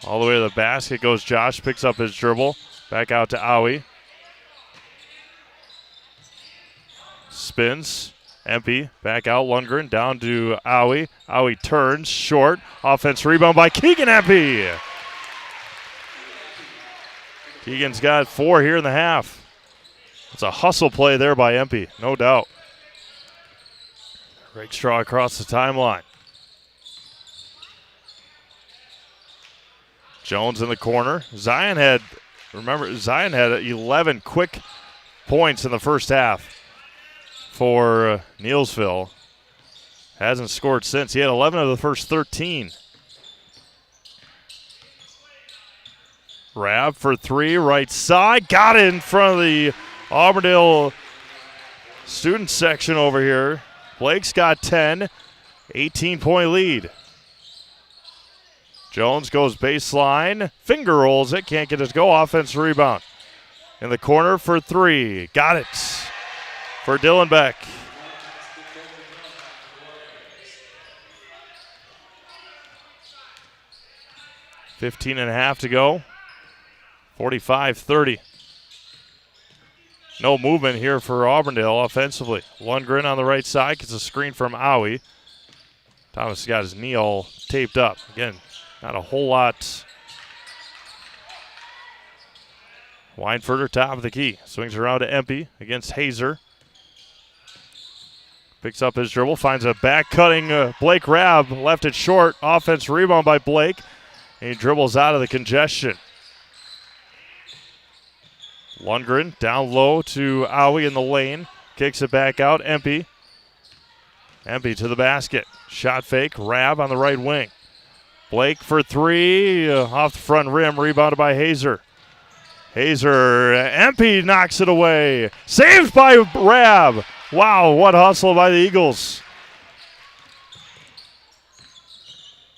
[SPEAKER 1] all the way to the basket goes Josh, picks up his dribble. Back out to Owie. Spins. Empey. Back out. Lundgren down to Owie. Owie turns. Short. Offense rebound by Keegan Empey. Keegan's got 4 here in the half. It's a hustle play there by Empey, no doubt. Rakestraw across the timeline. Jones in the corner. Zion had 11 quick points in the first half for Neillsville. Hasn't scored since. He had 11 of the first 13. Rabb for 3, right side. Got it in front of the Auburndale student section over here. Blake's got 10. 18-point lead. Jones goes baseline. Finger rolls it. Can't get it to go. Offense rebound. In the corner for 3. Got it for Dylan Beck. .5 to go. 45-30. No movement here for Auburndale offensively. Lundgren on the right side gets a screen from Owie. Thomas got his knee all taped up. Again, not a whole lot. Weinfurter top of the key. Swings around to Empey against Hazer. Picks up his dribble. Finds a back-cutting Blake Rabb. Left it short. Offense rebound by Blake. He dribbles out of the congestion. Lundgren down low to Owie in the lane. Kicks it back out. Empey. Empey to the basket. Shot fake. Rab on the right wing. Blake for three. Off the front rim. Rebounded by Hazer. Hazer. Empey knocks it away. Saved by Rab. Wow, what hustle by the Eagles.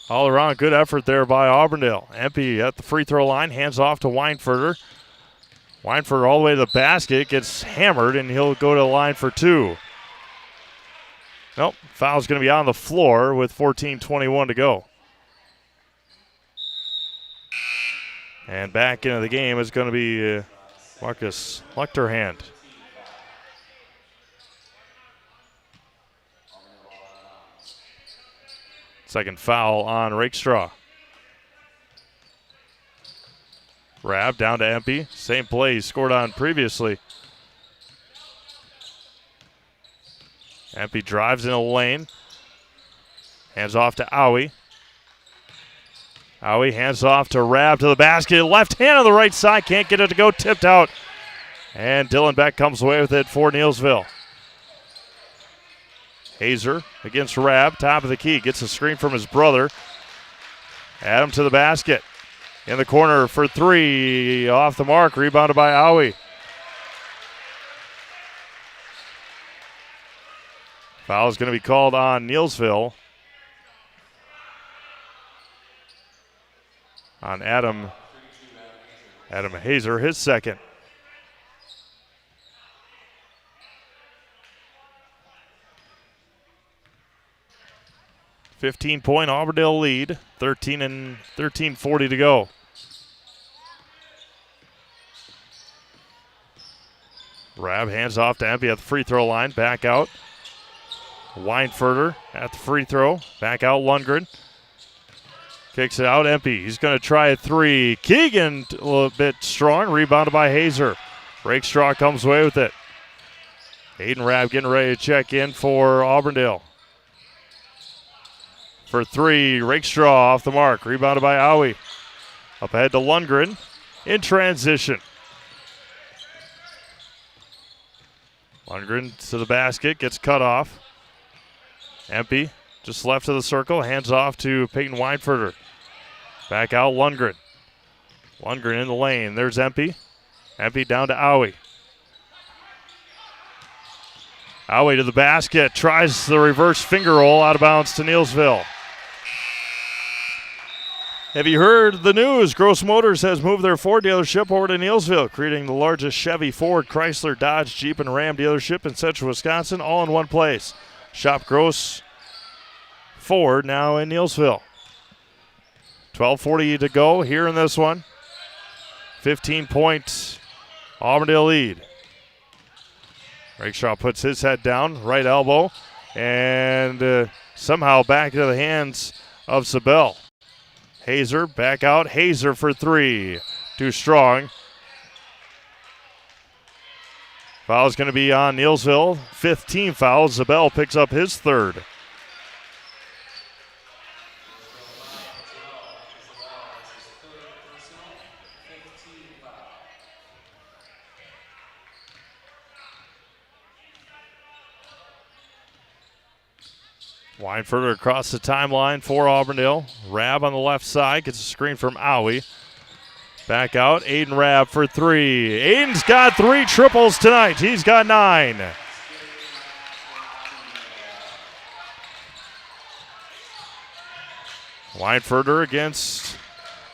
[SPEAKER 1] All around good effort there by Auburndale. Empey at the free throw line. Hands off to Weinfurter. Weinfurter all the way to the basket. Gets hammered, and he'll go to the line for two. Nope, foul's going to be on the floor with 14:21 to go. And back into the game is going to be Marcus Lechterhand. Second foul on Rakestraw. Rab down to Empey. Same play he scored on previously. Empey drives in the lane. Hands off to Owie. Owie hands off to Rab to the basket. Left hand on the right side. Can't get it to go. Tipped out. And Dylan Beck comes away with it for Neillsville. Hazer against Rab. Top of the key. Gets a screen from his brother. Adam to the basket. In the corner for three. Off the mark. Rebounded by Owie. Foul is going to be called on Neillsville. On Adam Hazer, his second. .15 Auburndale lead, 13:40 to go. Rab hands off to Empey at the free throw line, back out. Weinfurter at the free throw, back out Lundgren. Kicks it out, Empey. He's going to try a three. Keegan a little bit strong, rebounded by Hazer. Rakestraw comes away with it. Hayden Rab getting ready to check in for Auburndale. For three, Rakestraw off the mark, rebounded by Owie. Up ahead to Lundgren in transition. Lundgren to the basket, gets cut off. Empey just left of the circle, hands off to Peyton Weinfurter. Back out Lundgren. Lundgren in the lane. There's Empey. Empey down to Owie. Owie to the basket. Tries the reverse finger roll out of bounds to Neillsville. Have you heard the news? Gross Motors has moved their Ford dealership over to Neillsville, creating the largest Chevy, Ford, Chrysler, Dodge, Jeep, and Ram dealership in central Wisconsin, all in one place. Shop Gross Ford now in Neillsville. 12:40 to go here in this one. 15-point Auburndale lead. Rakestraw puts his head down, right elbow, and somehow back into the hands of Sabell. Hazer back out. Hazer for three. Too strong. Foul is going to be on Neillsville. 15 foul. Zabel picks up his third. Weinfurter across the timeline for Auburndale. Rab on the left side gets a screen from Owie. Back out, Aiden Rab for three. Aiden's got three triples tonight. He's got 9. Weinfurter against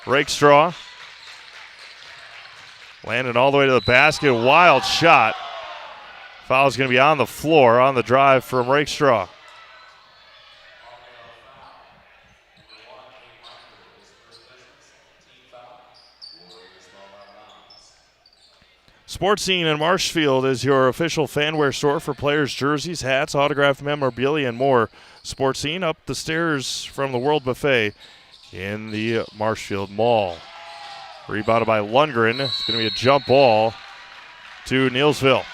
[SPEAKER 1] Rakestraw. Landed all the way to the basket. Wild shot. Foul's going to be on the floor on the drive from Rakestraw. Sports Scene in Marshfield is your official fanwear store for players' jerseys, hats, autographed memorabilia, and more. Sports Scene up the stairs from the World Buffet in the Marshfield Mall. Rebounded by Lundgren. It's going to be a jump ball to Neillsville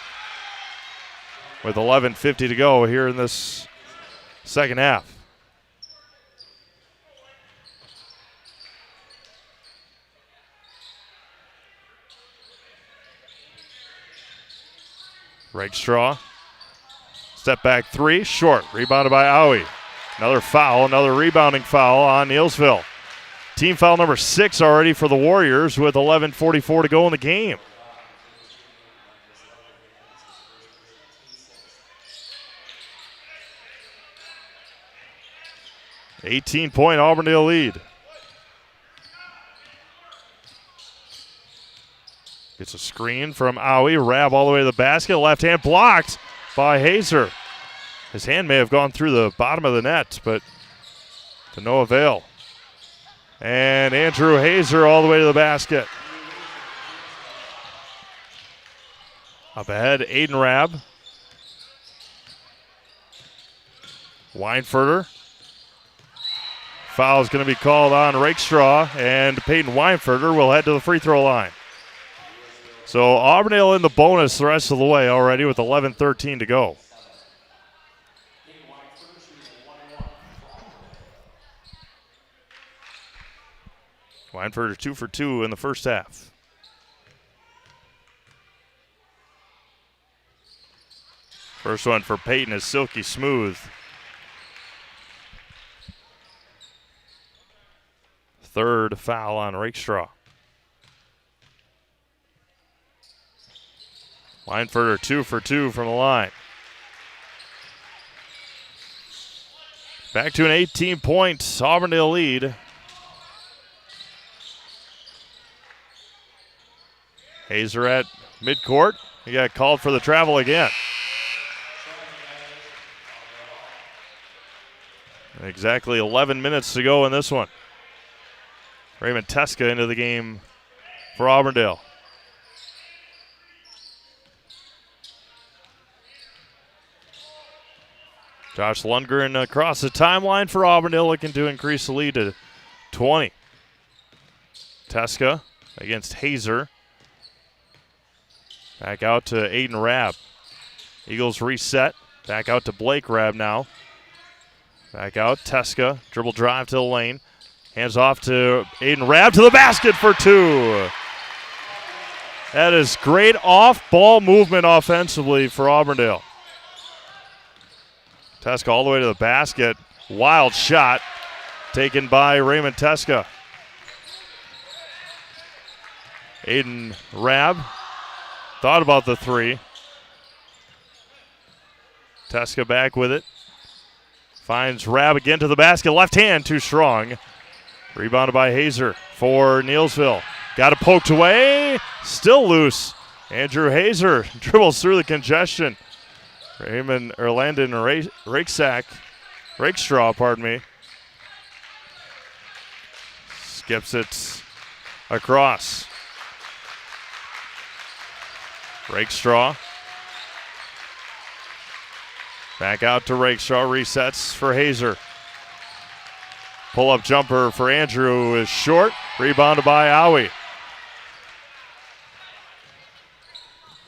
[SPEAKER 1] with 11:50 to go here in this second half. Rakestraw. Step back three, short. Rebounded by Owie. Another foul, another rebounding foul on Neillsville. Team foul number 6 already for the Warriors with 11:44 to go in the game. $18-point Auburndale lead. Gets a screen from Owie. Rab all the way to the basket. Left hand blocked by Hazer. His hand may have gone through the bottom of the net, but to no avail. And Andrew Hazer all the way to the basket. Up ahead, Aiden Rab. Weinferter. Foul is going to be called on Rakestraw, and Peyton Weinferter will head to the free throw line. So Auburndale in the bonus the rest of the way already with 11:13 to go. Weinferter 2 for 2 in the first half. First one for Peyton is silky smooth. Third foul on Rakestraw. Weinferter 2 for 2 from the line. Back to an 18-point Auburndale lead. Hazer at midcourt. He got called for the travel again. Exactly 11 minutes to go in this one. Raymond Teska into the game for Auburndale. Josh Lundgren across the timeline for Auburndale, looking to increase the lead to 20. Teska against Hazer. Back out to Aiden Rab. Eagles reset. Back out to Blake Rab now. Back out, Teska. Dribble drive to the lane. Hands off to Aiden Rab to the basket for 2. That is great off-ball movement offensively for Auburndale. Teska all the way to the basket. Wild shot taken by Raymond Teska. Aiden Rab thought about the 3. Teska back with it. Finds Rab again to the basket. Left hand too strong. Rebounded by Hazer for Neillsville. Got it poked away. Still loose. Andrew Hazer dribbles through the congestion. Landon Rakestraw, skips it across. Rakestraw. Back out to Rakestraw. Resets for Hazer. Pull-up jumper for Andrew is short. Rebounded by Owie.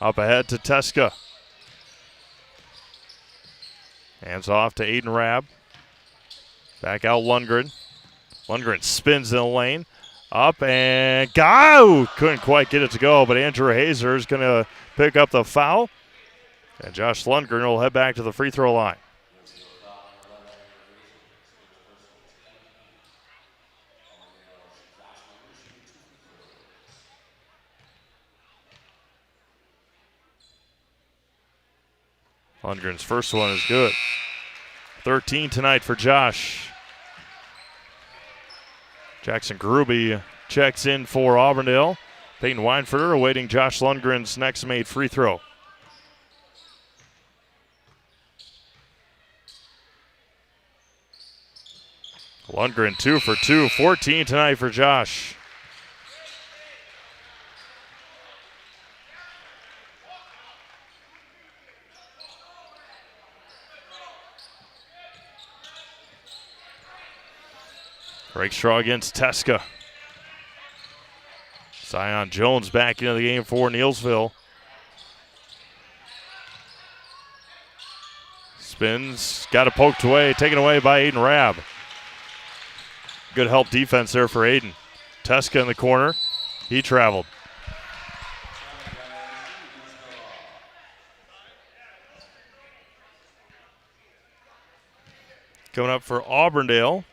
[SPEAKER 1] Up ahead to Teska. Hands off to Aiden Rab. Back out Lundgren. Lundgren spins in the lane. Up and go! Couldn't quite get it to go, but Andrew Hazer is going to pick up the foul. And Josh Lundgren will head back to the free throw line. Lundgren's first one is good. 13 tonight for Josh. Jackson Gruby checks in for Auburndale. Peyton Weinferter awaiting Josh Lundgren's next made free throw. Lundgren 2 for 2, 14 tonight for Josh. Rakestraw against Teska. Zion Jones back into the game for Neillsville. Spins, got it poked away, taken away by Aiden Rab. Good help defense there for Aiden. Teska in the corner, he traveled. coming up for Auburndale.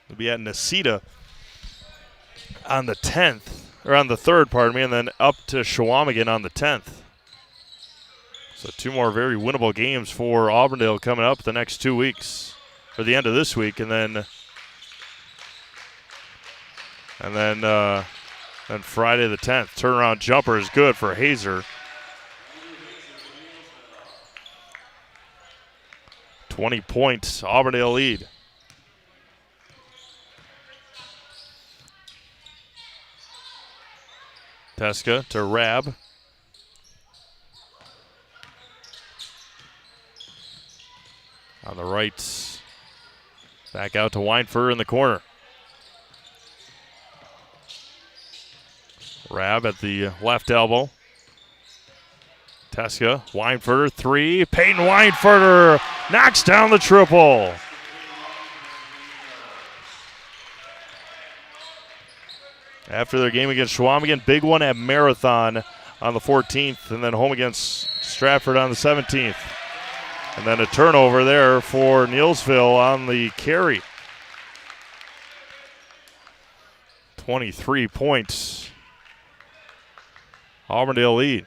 [SPEAKER 1] They'll be at Necedah on the 10th, or on the 3rd, pardon me, and then up to Shawamigan on the 10th. So 2 more very winnable games for Auburndale coming up the next 2 weeks, for the end of this week, and then Friday the 10th. Turnaround jumper is good for Hazer. 20 points, Auburndale lead. Teska to Rab. On the right, back out to Weinfer in the corner. Rab at the left elbow. Teska, Weinfer, 3. Peyton Weinfer knocks down the triple. After their game against Shawamigan, big one at Marathon on the 14th, and then home against Stratford on the 17th. And then a turnover there for Neillsville on the carry. 23 points. Auburndale lead.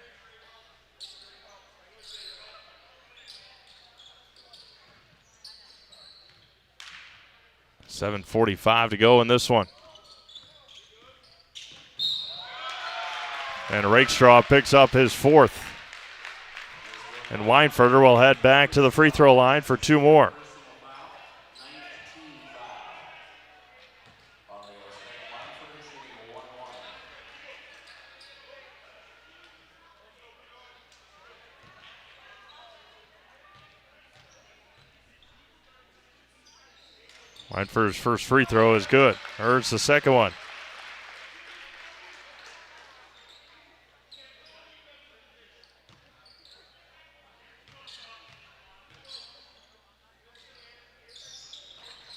[SPEAKER 1] 7:45 to go in this one. And Rakestraw picks up his 4th. And Weinferter will head back to the free throw line for 2 more. Weinferter's first free throw is good. Here's the second one.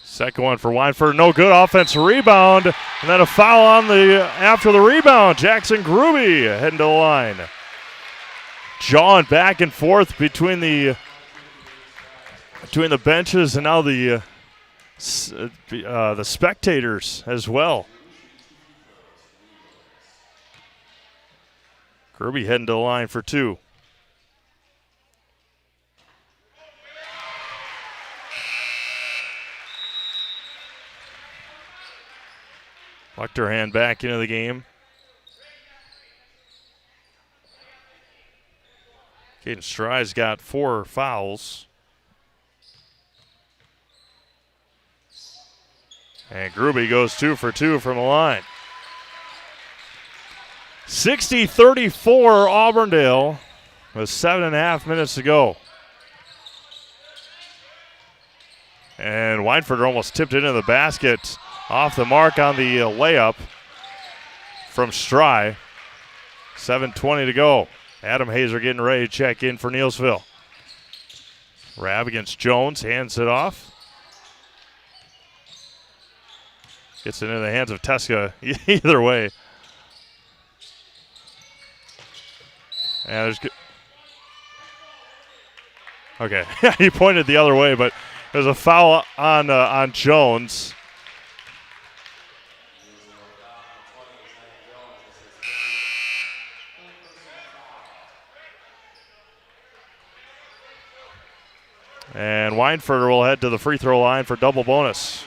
[SPEAKER 1] Second one for Weinfer, no good. Offensive rebound, and then a foul on the after the rebound. Jackson Gruby heading to the line. Jawing back and forth between the benches and now the spectators as well. Gruby heading to the line for 2. Lechterhand back into the game. Caden Stry's got 4 fouls. And Gruby goes 2 for 2 from the line. 60-34 Auburndale with 7.5 minutes to go. And Weinferter almost tipped it into the basket. Off the mark on the layup from Stry. 7:20 to go. Adam Hazer getting ready to check in for Neillsville. Rab against Jones, hands it off. Gets it into the hands of Teska. Either way. And there's good. Okay, he pointed the other way, but there's a foul on Jones. And Weinferter will head to the free throw line for double bonus.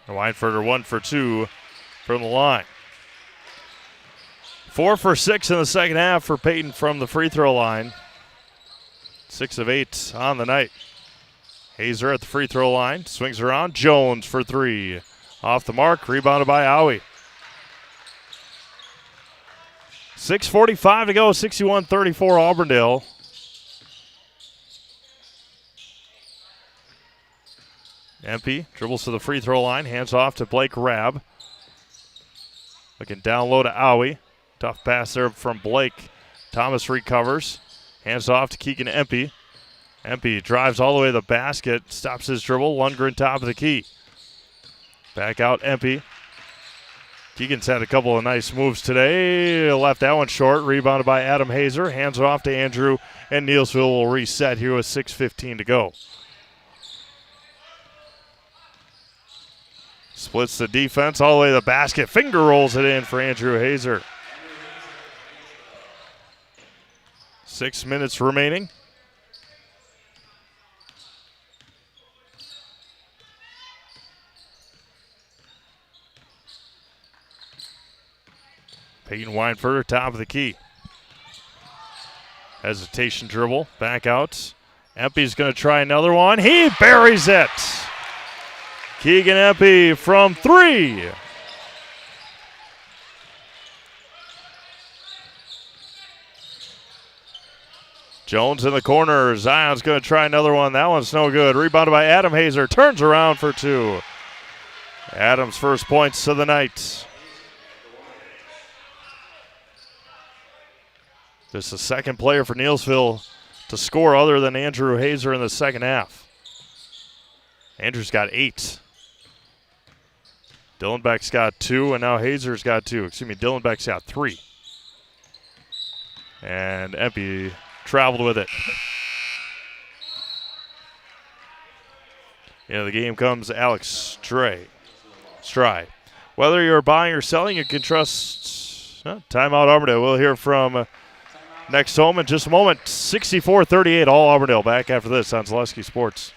[SPEAKER 1] Weinferter 1 for 2 from the line. 4 for 6 in the second half for Peyton from the free throw line. 6 of 8 on the night. Hazer at the free throw line, swings around. Jones for 3. Off the mark, rebounded by Owie. 6:45 to go, 61-34 Auburndale. Empey dribbles to the free throw line, hands off to Blake Rabb. Looking down low to Owie. Tough pass there from Blake. Thomas recovers. Hands off to Keegan Empey. Empey drives all the way to the basket, stops his dribble. Lundgren top of the key. Back out Empey. Keegan's had a couple of nice moves today. Left that one short. Rebounded by Adam Hazer. Hands off to Andrew, and Neillsville will reset here with 6:15 to go. Splits the defense all the way to the basket. Finger rolls it in for Andrew Hazer. 6 minutes remaining. Peyton Weinfurter, top of the key. Hesitation dribble, back out. Empey's going to try another one. He buries it. Keegan Empey from 3. Jones in the corner. Zion's going to try another one. That one's no good. Rebounded by Adam Hazer. Turns around for 2. Adams' first points to the night. Just the second player for Neillsville to score other than Andrew Hazer in the second half. Andrew's got 8. Dylan Beck's got 2, and now Hazer's got 2. Excuse me, Dylan Beck's got 3. And Empey traveled with it. Into the game comes Alex Stry. Whether you're buying or selling, you can trust Timeout Auburndale. We'll hear from next home in just a moment. 64-38, all Auburndale. Back after this on Zaleski Sports.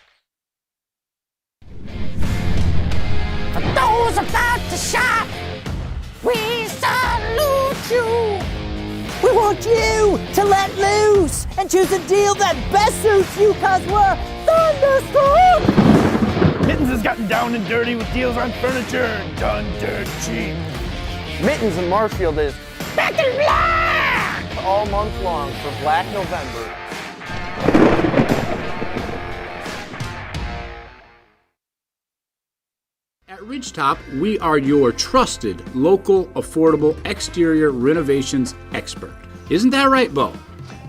[SPEAKER 13] For those about to shop, we salute you. We want you to let loose and choose a deal that best suits you, cause we're Thunderstorm.
[SPEAKER 3] Mittens has gotten down and dirty with deals on furniture, done dirt cheap.
[SPEAKER 5] Mittens in Marshfield is
[SPEAKER 13] back in black
[SPEAKER 5] all month long for Black November.
[SPEAKER 6] At Ridgetop, we are your trusted, local, affordable exterior renovations expert. Isn't that right, Bo?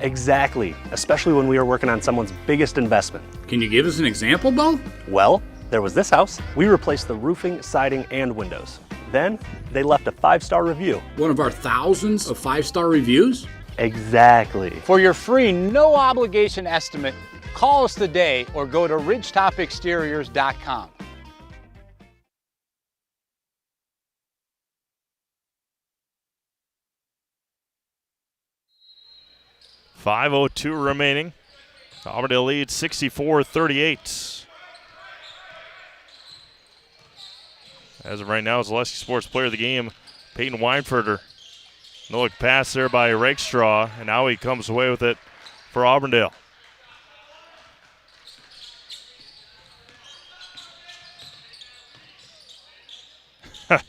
[SPEAKER 15] Exactly, especially when we are working on someone's biggest investment.
[SPEAKER 6] Can you give us an example, Bo?
[SPEAKER 15] Well, there was this house. We replaced the roofing, siding, and windows. Then, they left a 5-star review.
[SPEAKER 6] One of our thousands of 5-star reviews?
[SPEAKER 15] Exactly.
[SPEAKER 24] For your free, no obligation estimate, call us today or go to ridgetopexteriors.com.
[SPEAKER 1] .502 remaining. Auburndale leads 64-38. As of right now, Zaleski Sports Player of the Game, Peyton Weinfurter. No look pass there by Rakestraw, and now he comes away with it for Auburndale.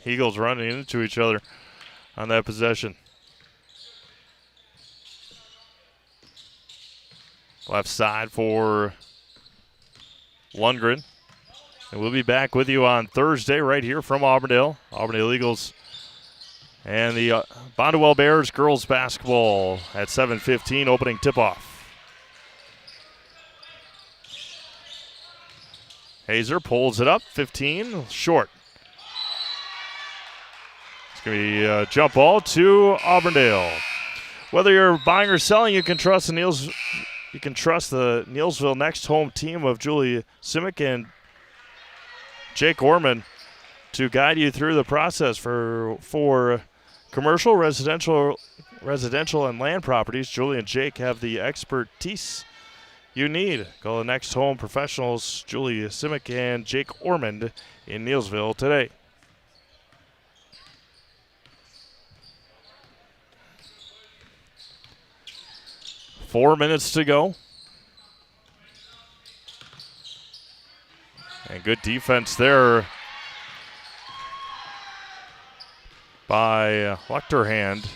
[SPEAKER 1] Eagles running into each other on that possession. Left side for Lundgren. And we'll be back with you on Thursday right here from Auburndale. Auburndale Eagles and the Bondwell Bears girls basketball at 7:15 opening tip-off. Hazer pulls it up, 15, short. It's going to be a jump ball to Auburndale. Whether you're buying or selling, you can trust the Neillsville next home team of Julie Simic and Jake Orman to guide you through the process for commercial, residential, and land properties. Julie and Jake have the expertise you need. Call the next home professionals, Julie Simic and Jake Ormond in Neillsville today. Four minutes to go. And good defense there by Lechterhand.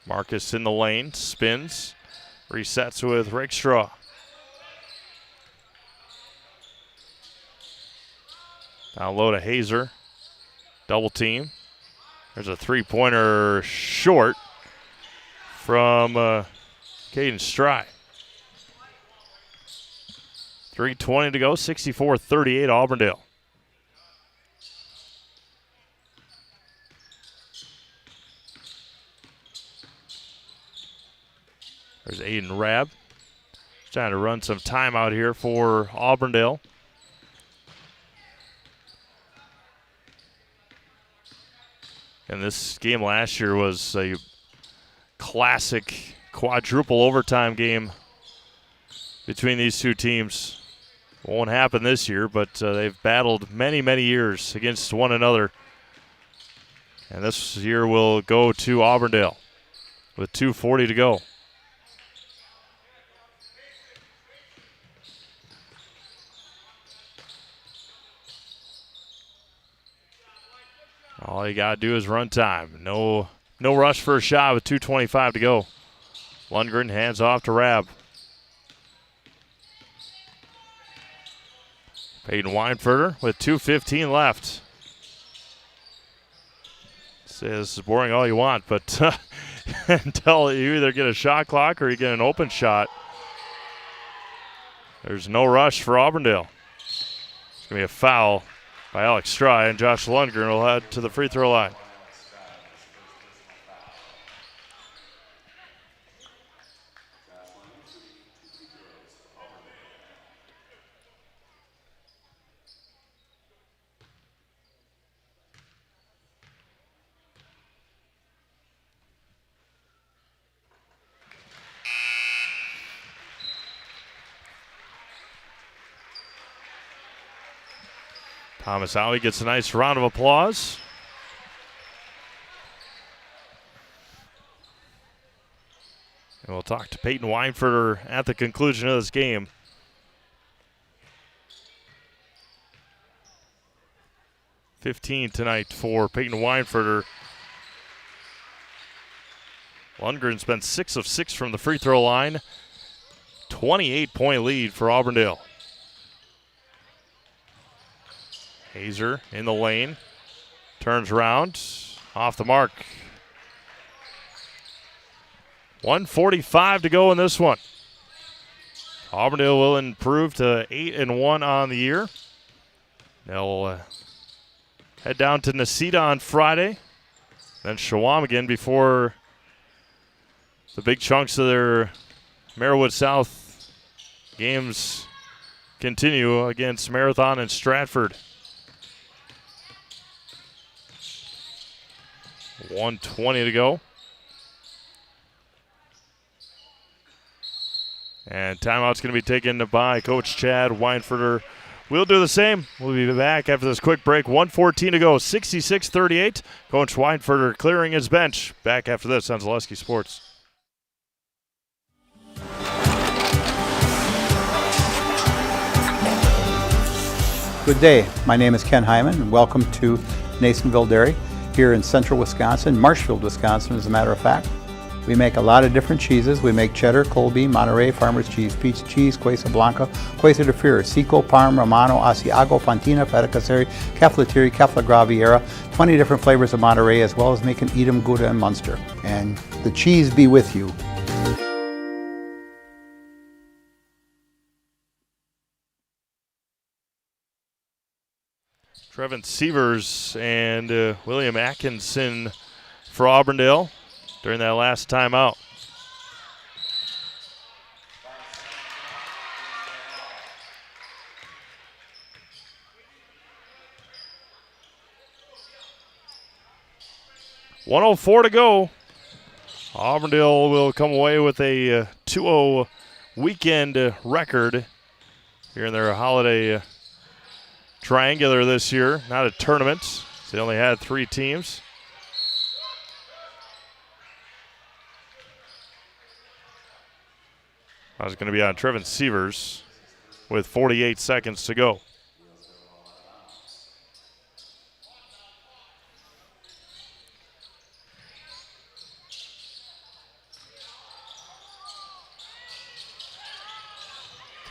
[SPEAKER 1] Marcus in the lane, spins, Resets with Rakestraw. Down low to Hazer. Double team. There's a three-pointer short from Caden Strye. 3:20 to go, 64-38 Auburndale. There's Aiden Rabb. Trying to run some time out here for Auburndale. And this game last year was a classic quadruple overtime game between these two teams. Won't happen this year, but they've battled many, many years against one another. And this year will go to Auburndale with 2:40 to go. All you got to do is run time. No rush for a shot with 2:25 to go. Lundgren hands off to Rabb. Peyton Weinferter with 2:15 left. Say this is boring all you want, but until you either get a shot clock or you get an open shot, there's no rush for Auburndale. It's going to be a foul by Alex Strye, and Josh Lundgren will head to the free throw line. Thomas Howie gets a nice round of applause. And we'll talk to Peyton Weinferter at the conclusion of this game. $15 tonight for Peyton Weinferter. Lundgren's been 6 of 6 from the free throw line. 28-point lead for Auburndale. Hazer in the lane, turns around, off the mark. 1:45 to go in this one. Auburndale will improve to 8-1 on the year. They'll head down to Necedah on Friday, then Shawamigan before the big chunks of their Merriwood South games continue against Marathon and Stratford. 1:20 to go. And timeout's going to be taken by Coach Chad Weinferter. We'll do the same. We'll be back after this quick break. 1:14 to go, 66-38. Coach Weinferter clearing his bench. Back after this on Zaleski Sports.
[SPEAKER 2] Good day. My name is Ken Hyman, and welcome to Neillsville Dairy here in central Wisconsin, Marshfield, Wisconsin, as a matter of fact. We make a lot of different cheeses. We make cheddar, Colby, Monterey, Farmer's Cheese, Peach Cheese, Quesa Blanca, Quesa de Fury, Seco, Parm, Romano, Asiago, Fontina, Feta Caseri, Keflatiri, Kefla Graviera, 20 different flavors of Monterey, as well as making Edam, Gouda, and Munster. And the cheese be with you.
[SPEAKER 1] Trevin Sievers and William Atkinson for Auburndale during that last timeout. $104 to go. Auburndale will come away with a 2-0 weekend record here in their holiday triangular this year, not a tournament. They only had 3 teams. I was going to be on Trevin Sievers with 48 seconds to go.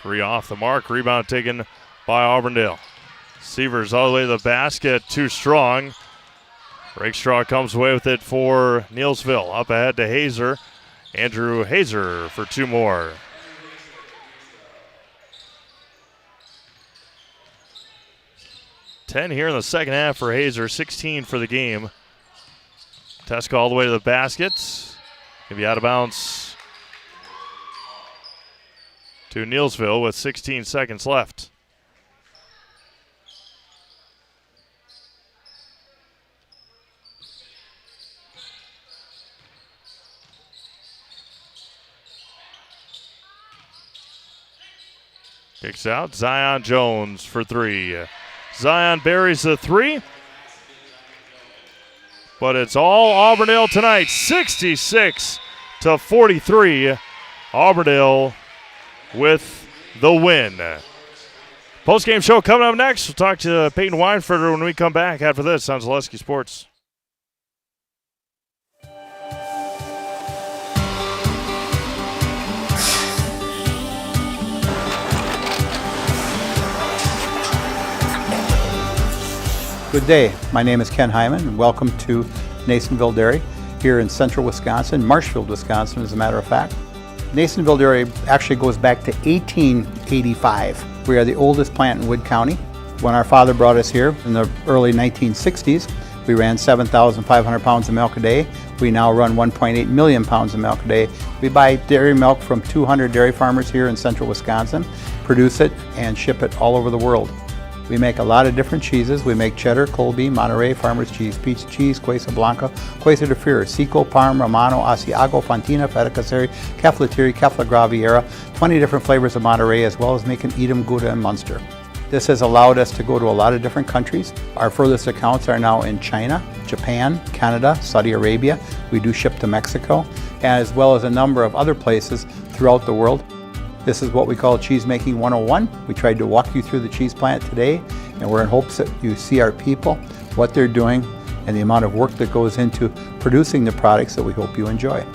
[SPEAKER 1] Three off the mark. Rebound taken by Auburndale. Sievers all the way to the basket. Too strong. Rakestraw comes away with it for Neillsville. Up ahead to Hazer. Andrew Hazer for two more. $10 here in the second half for Hazer. 16 for the game. Teska all the way to the basket. Gonna be out of bounds to Neillsville with 16 seconds left. Kicks out. Zion Jones for three. Zion buries the three. But it's all Auburndale tonight. 66-43. Auburndale with the win. Postgame show coming up next. We'll talk to Peyton Weinfurter when we come back after this on Zaleski Sports.
[SPEAKER 2] Good day. My name is Ken Hyman, and welcome to Neillsville Dairy here in central Wisconsin, Marshfield, Wisconsin, as a matter of fact. Neillsville Dairy actually goes back to 1885. We are the oldest plant in Wood County. When our father brought us here in the early 1960s, we ran 7,500 pounds of milk a day. We now run 1.8 million pounds of milk a day. We buy dairy milk from 200 dairy farmers here in central Wisconsin, produce it, and ship it all over the world. We make a lot of different cheeses. We make cheddar, Colby, Monterey, Farmer's Cheese, Peach Cheese, Quesa Blanca, Quesa de Freer, Seco, Parm, Romano, Asiago, Fontina, Feta Caseri, Caflatiri, Cafla Graviera, 20 different flavors of Monterey, as well as making Edam, Gouda, and Munster. This has allowed us to go to a lot of different countries. Our furthest accounts are now in China, Japan, Canada, Saudi Arabia. We do ship to Mexico, as well as a number of other places throughout the world. This is what we call Cheese Making 101. We tried to walk you through the cheese plant today, and we're in hopes that you see our people, what they're doing, and the amount of work that goes into producing the products that we hope you enjoy.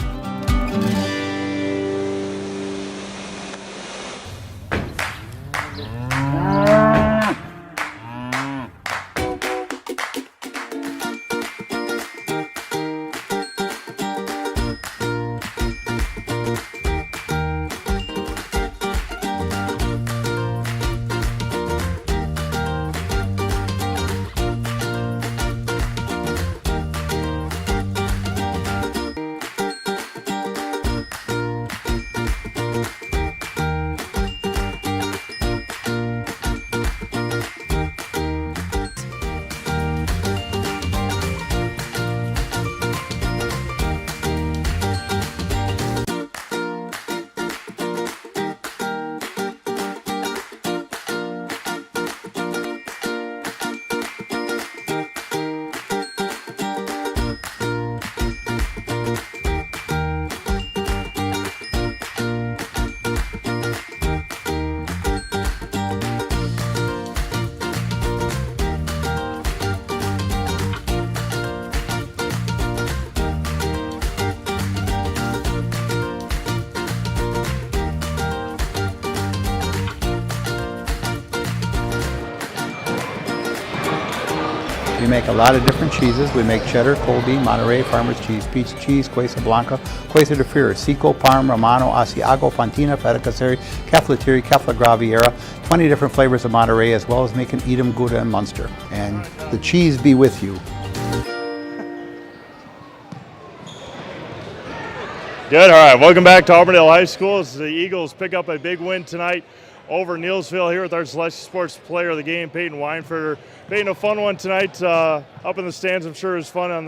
[SPEAKER 2] We make a lot of different cheeses. We make cheddar, Colby, Monterey, Farmer's Cheese, Peach Cheese, Quesa Blanca, Quesa de Freer, Seco, Parm, Romano, Asiago, Fontina, Feta Caseri, Caflatiri, Cafla Graviera, 20 different flavors of Monterey, as well as making Edam, Gouda, and Munster. And the cheese be with you.
[SPEAKER 1] Good. All right. Welcome back to Auburndale High School as the Eagles pick up a big win tonight over Neillsville here with our Zaleski Sports Player of the Game, Peyton Weinfurter. Peyton, a fun one tonight up in the stands. I'm sure it was fun on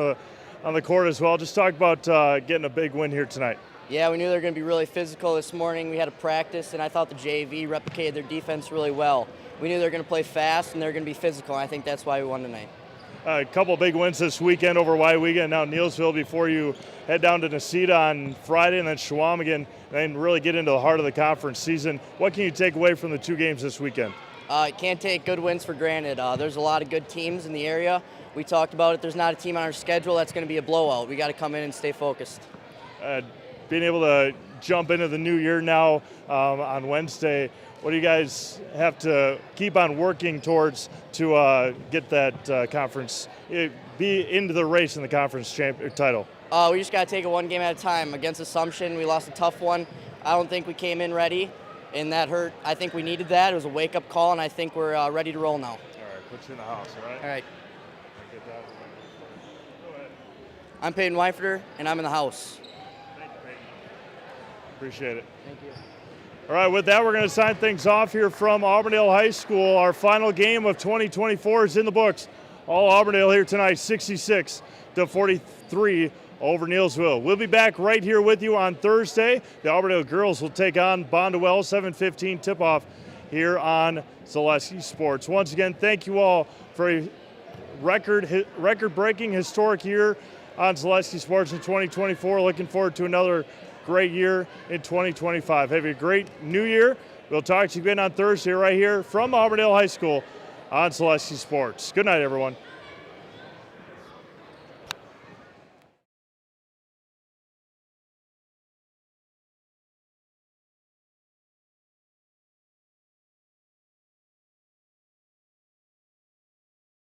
[SPEAKER 1] the court as well. Just talk about getting a big win here tonight.
[SPEAKER 5] Yeah, we knew they were going to be really physical this morning. We had a practice, and I thought the JV replicated their defense really well. We knew they were going to play fast, and they were going to be physical, and I think that's why we won tonight.
[SPEAKER 1] A couple big wins this weekend over WIAA and now Neillsville before you head down to Necedah on Friday and then Chequamegon and then really get into the heart of the conference season. What can you take away from the two games this weekend?
[SPEAKER 5] Can't take good wins for granted. There's a lot of good teams in the area. We talked about it. There's not a team on our schedule that's going to be a blowout. We got to come in and stay focused.
[SPEAKER 1] Being able to jump into the new year now on Wednesday, what do you guys have to keep on working towards to get that conference, be into the race in the conference title?
[SPEAKER 5] We just got to take it one game at a time. Against Assumption, we lost a tough one. I don't think we came in ready, and that hurt. I think we needed that. It was a wake-up call, and I think we're ready to roll now.
[SPEAKER 1] All right, put you in the house, all right?
[SPEAKER 5] All right. I'm Peyton Weifert, and I'm in the house.
[SPEAKER 1] Thank you, Peyton. Appreciate it.
[SPEAKER 5] Thank you.
[SPEAKER 1] All right, with that, we're going to sign things off here from Auburndale High School. Our final game of 2024 is in the books. All Auburndale here tonight, 66-43 over Neillsville. We'll be back right here with you on Thursday. The Auburndale girls will take on Bondwell, 7:15 tip-off here on Zaleski Sports. Once again, thank you all for a record-breaking historic year on Zaleski Sports in 2024. Looking forward to another great year in 2025. Have a great new year. We'll talk to you again on Thursday right here from Auburndale High School on Zaleski Sports. Good night, everyone.